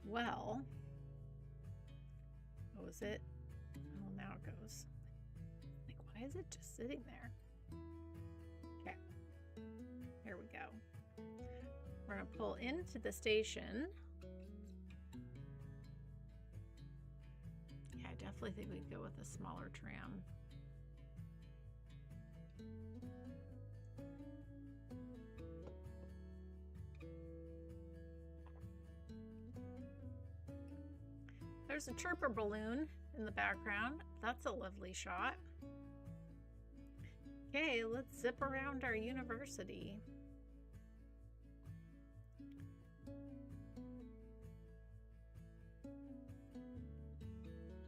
Well, what was it? Oh, now it goes. Like, why is it just sitting there? Okay, here we go. We're gonna pull into the station. Yeah, I definitely think we could go with a smaller tram. There's a chirper balloon in the background. That's a lovely shot. Okay, let's zip around our university.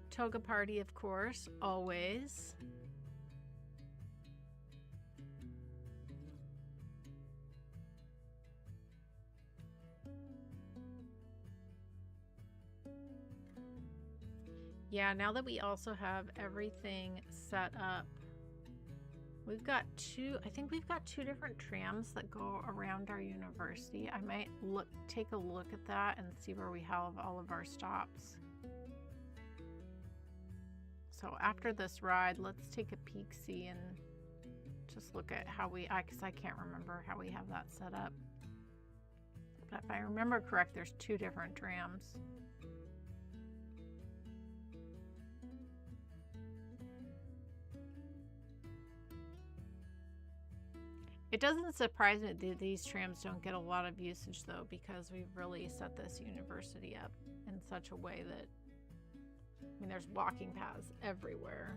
Toga party, of course, always. Yeah, now that we also have everything set up We've got two, I think we've got two different trams that go around our university. I might take a look at that and see where we have all of our stops. So after this ride, let's take a peek-see and just look at how because I can't remember how we have that set up. But if I remember correct, there's two different trams. It doesn't surprise me that these trams don't get a lot of usage though, because we've really set this university up in such a way that, I mean, there's walking paths everywhere.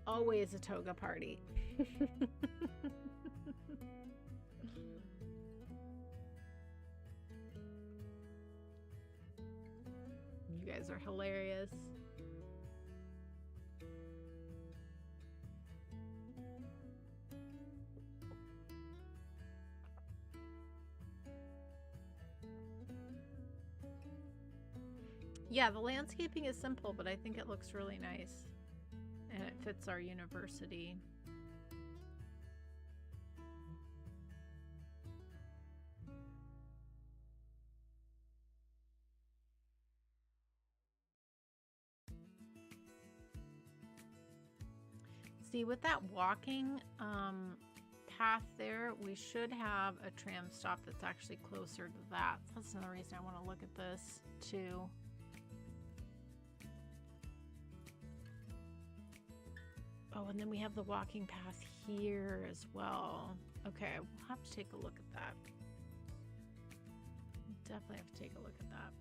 Always a toga party. You guys are hilarious. Yeah, the landscaping is simple, but I think it looks really nice. And it fits our university. See, with that walking path there, we should have a tram stop that's actually closer to that. So that's another reason I want to look at this too. Oh, and then we have the walking path here as well. Okay, we'll have to take a look at that. Definitely have to take a look at that.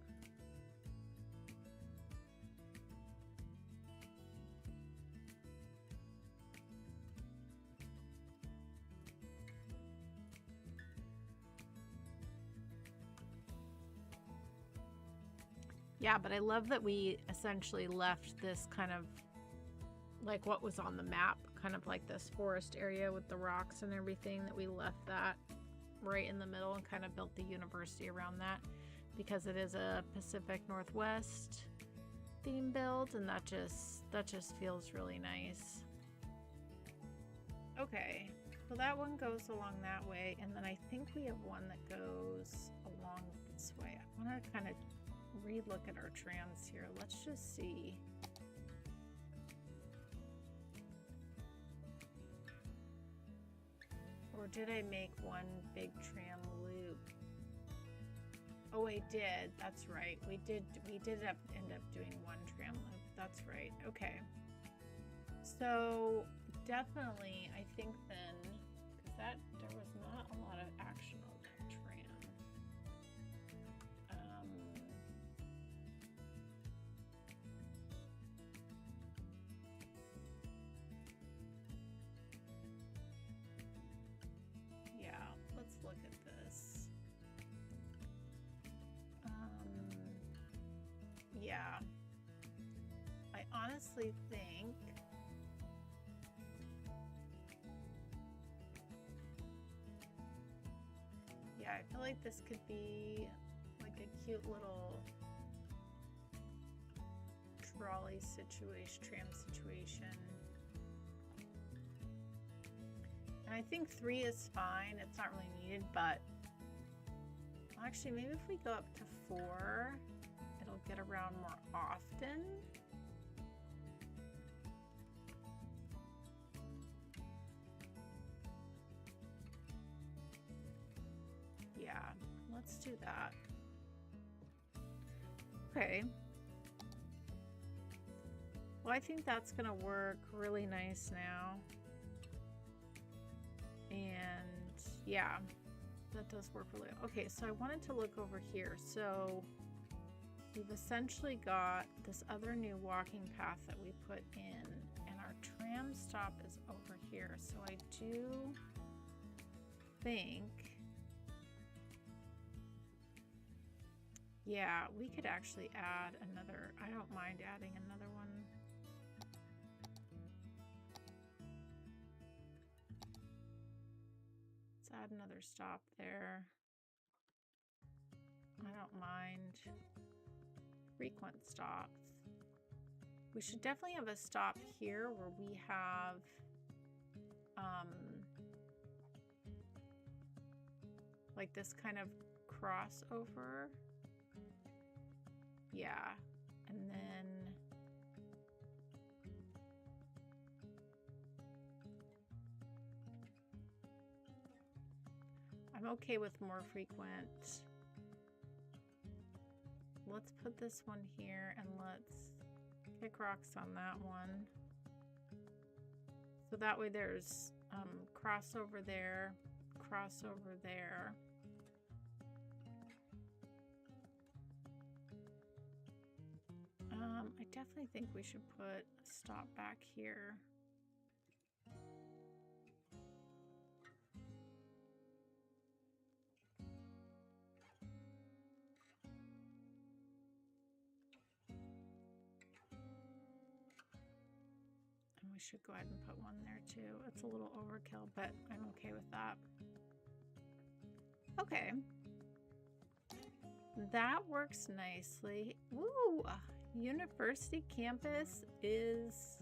Yeah, but I love that we essentially left this kind of like what was on the map, kind of like this forest area with the rocks and everything, that we left that right in the middle and kind of built the university around that, because it is a Pacific Northwest theme build, and that just feels really nice. Okay, so that one goes along that way, and then I think we have one that goes along this way. I want to kind of re-look at our trams here. Let's just see. Or did I make one big tram loop? Oh, I did. That's right. We did end up doing one tram loop. That's right. Okay. So definitely, I think then, because there was not a lot of action on that tram. Let's look at this. Yeah, I honestly think I feel like this could be like a cute little trolley situation, tram situation. And I think 3 is fine. It's not really needed, but actually maybe if we go up to 4, it'll get around more often. Yeah, let's do that. Okay. Well, I think that's gonna work really nice now. And yeah, that does work really well. Okay, so I wanted to look over here. So we've essentially got this other new walking path that we put in, and our tram stop is over here. So I do think, yeah, we could actually add another, I don't mind adding another one. Let's add another stop there. I don't mind frequent stops. We should definitely have a stop here where we have like this kind of crossover. Yeah. And then I'm okay with more frequent. Let's put this one here and let's kick rocks on that one. So that way there's crossover there, crossover there. I definitely think we should put a stop back here. And we should go ahead and put one there too. It's a little overkill, but I'm okay with that. Okay. That works nicely. Woo! University campus is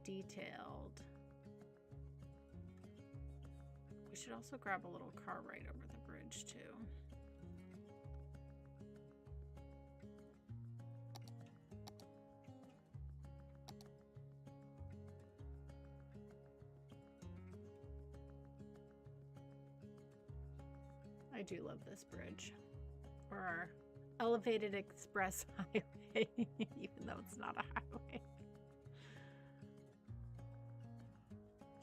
detailed. We should also grab a little car right over the bridge too. I do love this bridge, or our elevated express highway, even though it's not a highway.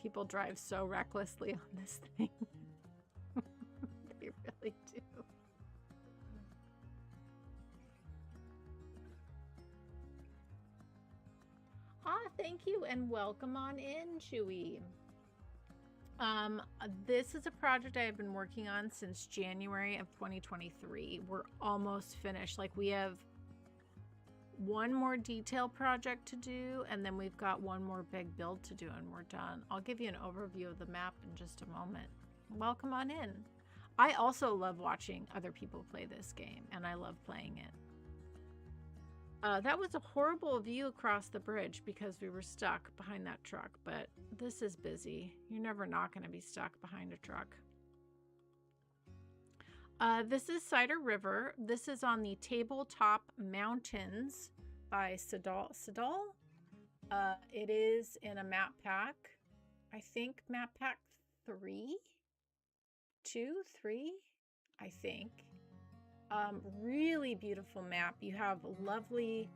People drive so recklessly on this thing. They really do. Thank you and welcome on in, Chewy. This is a project I have been working on since January of 2023. We're almost finished. Like, we have one more detail project to do, and then we've got one more big build to do, and we're done. I'll give you an overview of the map in just a moment. Welcome on in. I also love watching other people play this game, and I love playing it. That was a horrible view across the bridge because we were stuck behind that truck, but this is busy. You're never not going to be stuck behind a truck. This is Cider River. This is on the Tabletop Mountains by Sidai. It is in a map pack. I think map pack 3? 2, 3, I think. Really beautiful map. You have lovely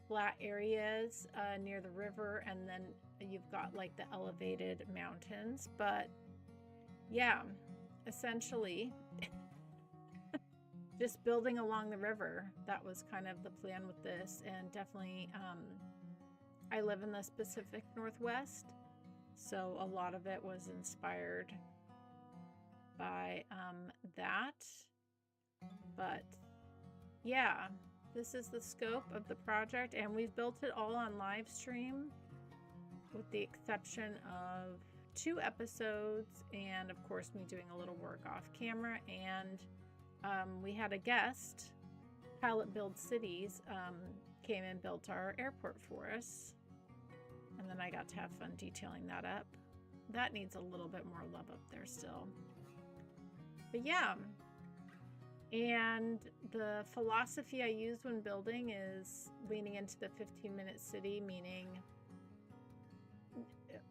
flat areas near the river, and then you've got like the elevated mountains. But yeah, essentially just building along the river. That was kind of the plan with this, and definitely I live in the Pacific Northwest, so a lot of it was inspired by that. But yeah, this is the scope of the project, and we've built it all on live stream with the exception of 2 episodes and of course me doing a little work off camera. And we had a guest, Pilot Build Cities, came and built our airport for us, and then I got to have fun detailing that up. That needs a little bit more love up there still, but yeah. And the philosophy I use when building is leaning into the 15-minute city, meaning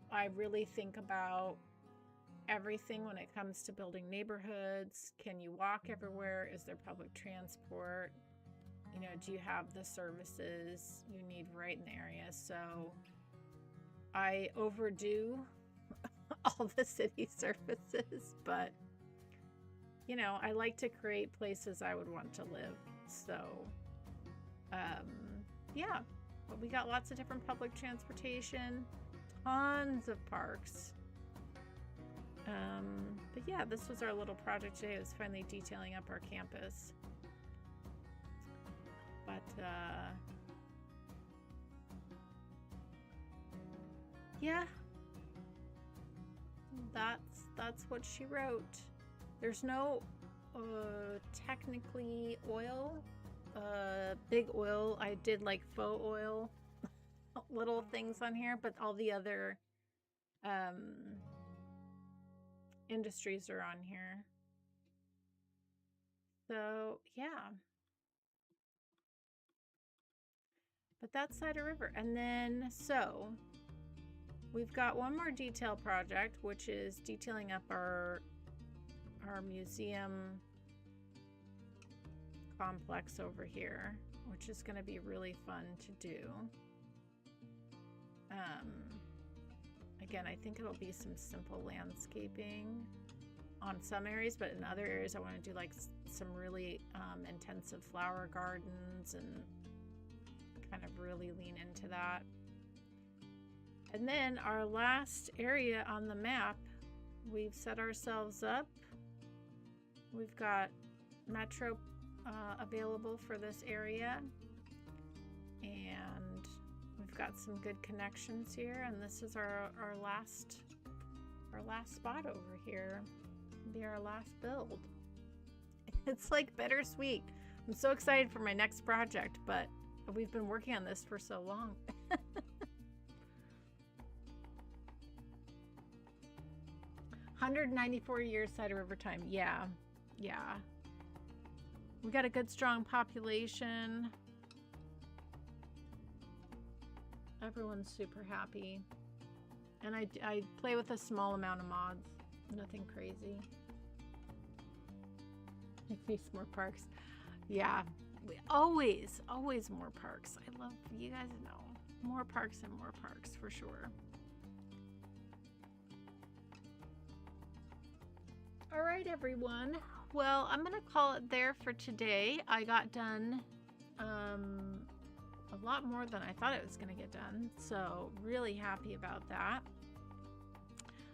I really think about everything when it comes to building neighborhoods. Can you walk everywhere? Is there public transport? You know, do you have the services you need right in the area? So I overdo all the city services, but you know, I like to create places I would want to live. So, yeah, but we got lots of different public transportation, tons of parks. But yeah, this was our little project today. It was finally detailing up our campus. But, yeah, that's what she wrote. There's no technically oil, big oil. I did like faux oil little things on here, but all the other industries are on here. So yeah, but that's Cider River. And then so we've got one more detail project, which is detailing up our museum complex over here, which is going to be really fun to do. Again, I think it'll be some simple landscaping on some areas, but in other areas I want to do like some really intensive flower gardens and kind of really lean into that. And then our last area on the map, we've set ourselves up. We've got Metro available for this area, and we've got some good connections here, and this is our last spot over here. It'll be our last build. It's like bittersweet. I'm so excited for my next project, but we've been working on this for so long. 194 years Cider River time. Yeah. We got a good strong population. Everyone's super happy. And I play with a small amount of mods. Nothing crazy. These more parks. Yeah. Always more parks. I love, you guys know, more parks and more parks for sure. All right, everyone. Well, I'm going to call it there for today. I got done a lot more than I thought it was going to get done. So really happy about that.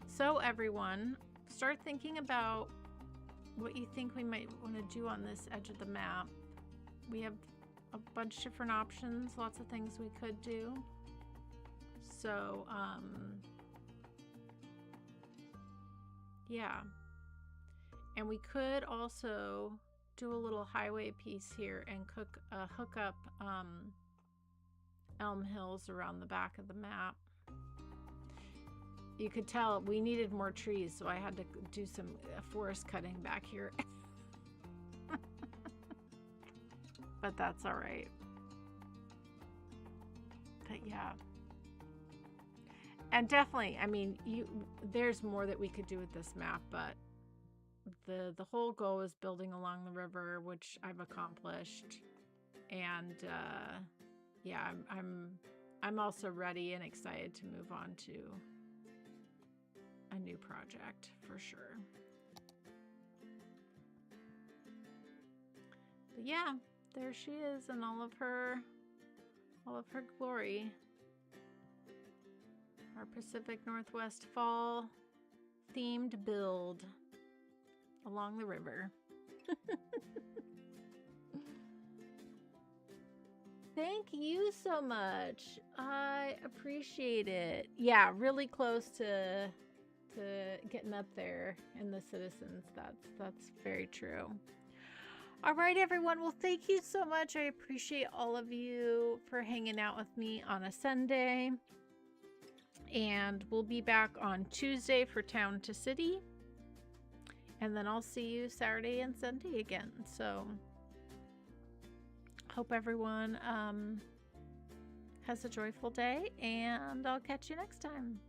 So everyone, start thinking about what you think we might want to do on this edge of the map. We have a bunch of different options, lots of things we could do. So, yeah. And we could also do a little highway piece here and hook up Elm Hills around the back of the map. You could tell we needed more trees, so I had to do some forest cutting back here. But that's all right. But yeah. And definitely, I mean, there's more that we could do with this map, but the whole goal is building along the river, which I've accomplished. And yeah, I'm also ready and excited to move on to a new project for sure. But yeah, there she is in all of her glory. Our Pacific Northwest fall themed build along the river. Thank you so much. I appreciate it. Yeah, really close to getting up there in the citizens. That's very true. All right, everyone. Well, thank you so much. I appreciate all of you for hanging out with me on a Sunday. And we'll be back on Tuesday for Town to City. And then I'll see you Saturday and Sunday again. So hope everyone has a joyful day, and I'll catch you next time.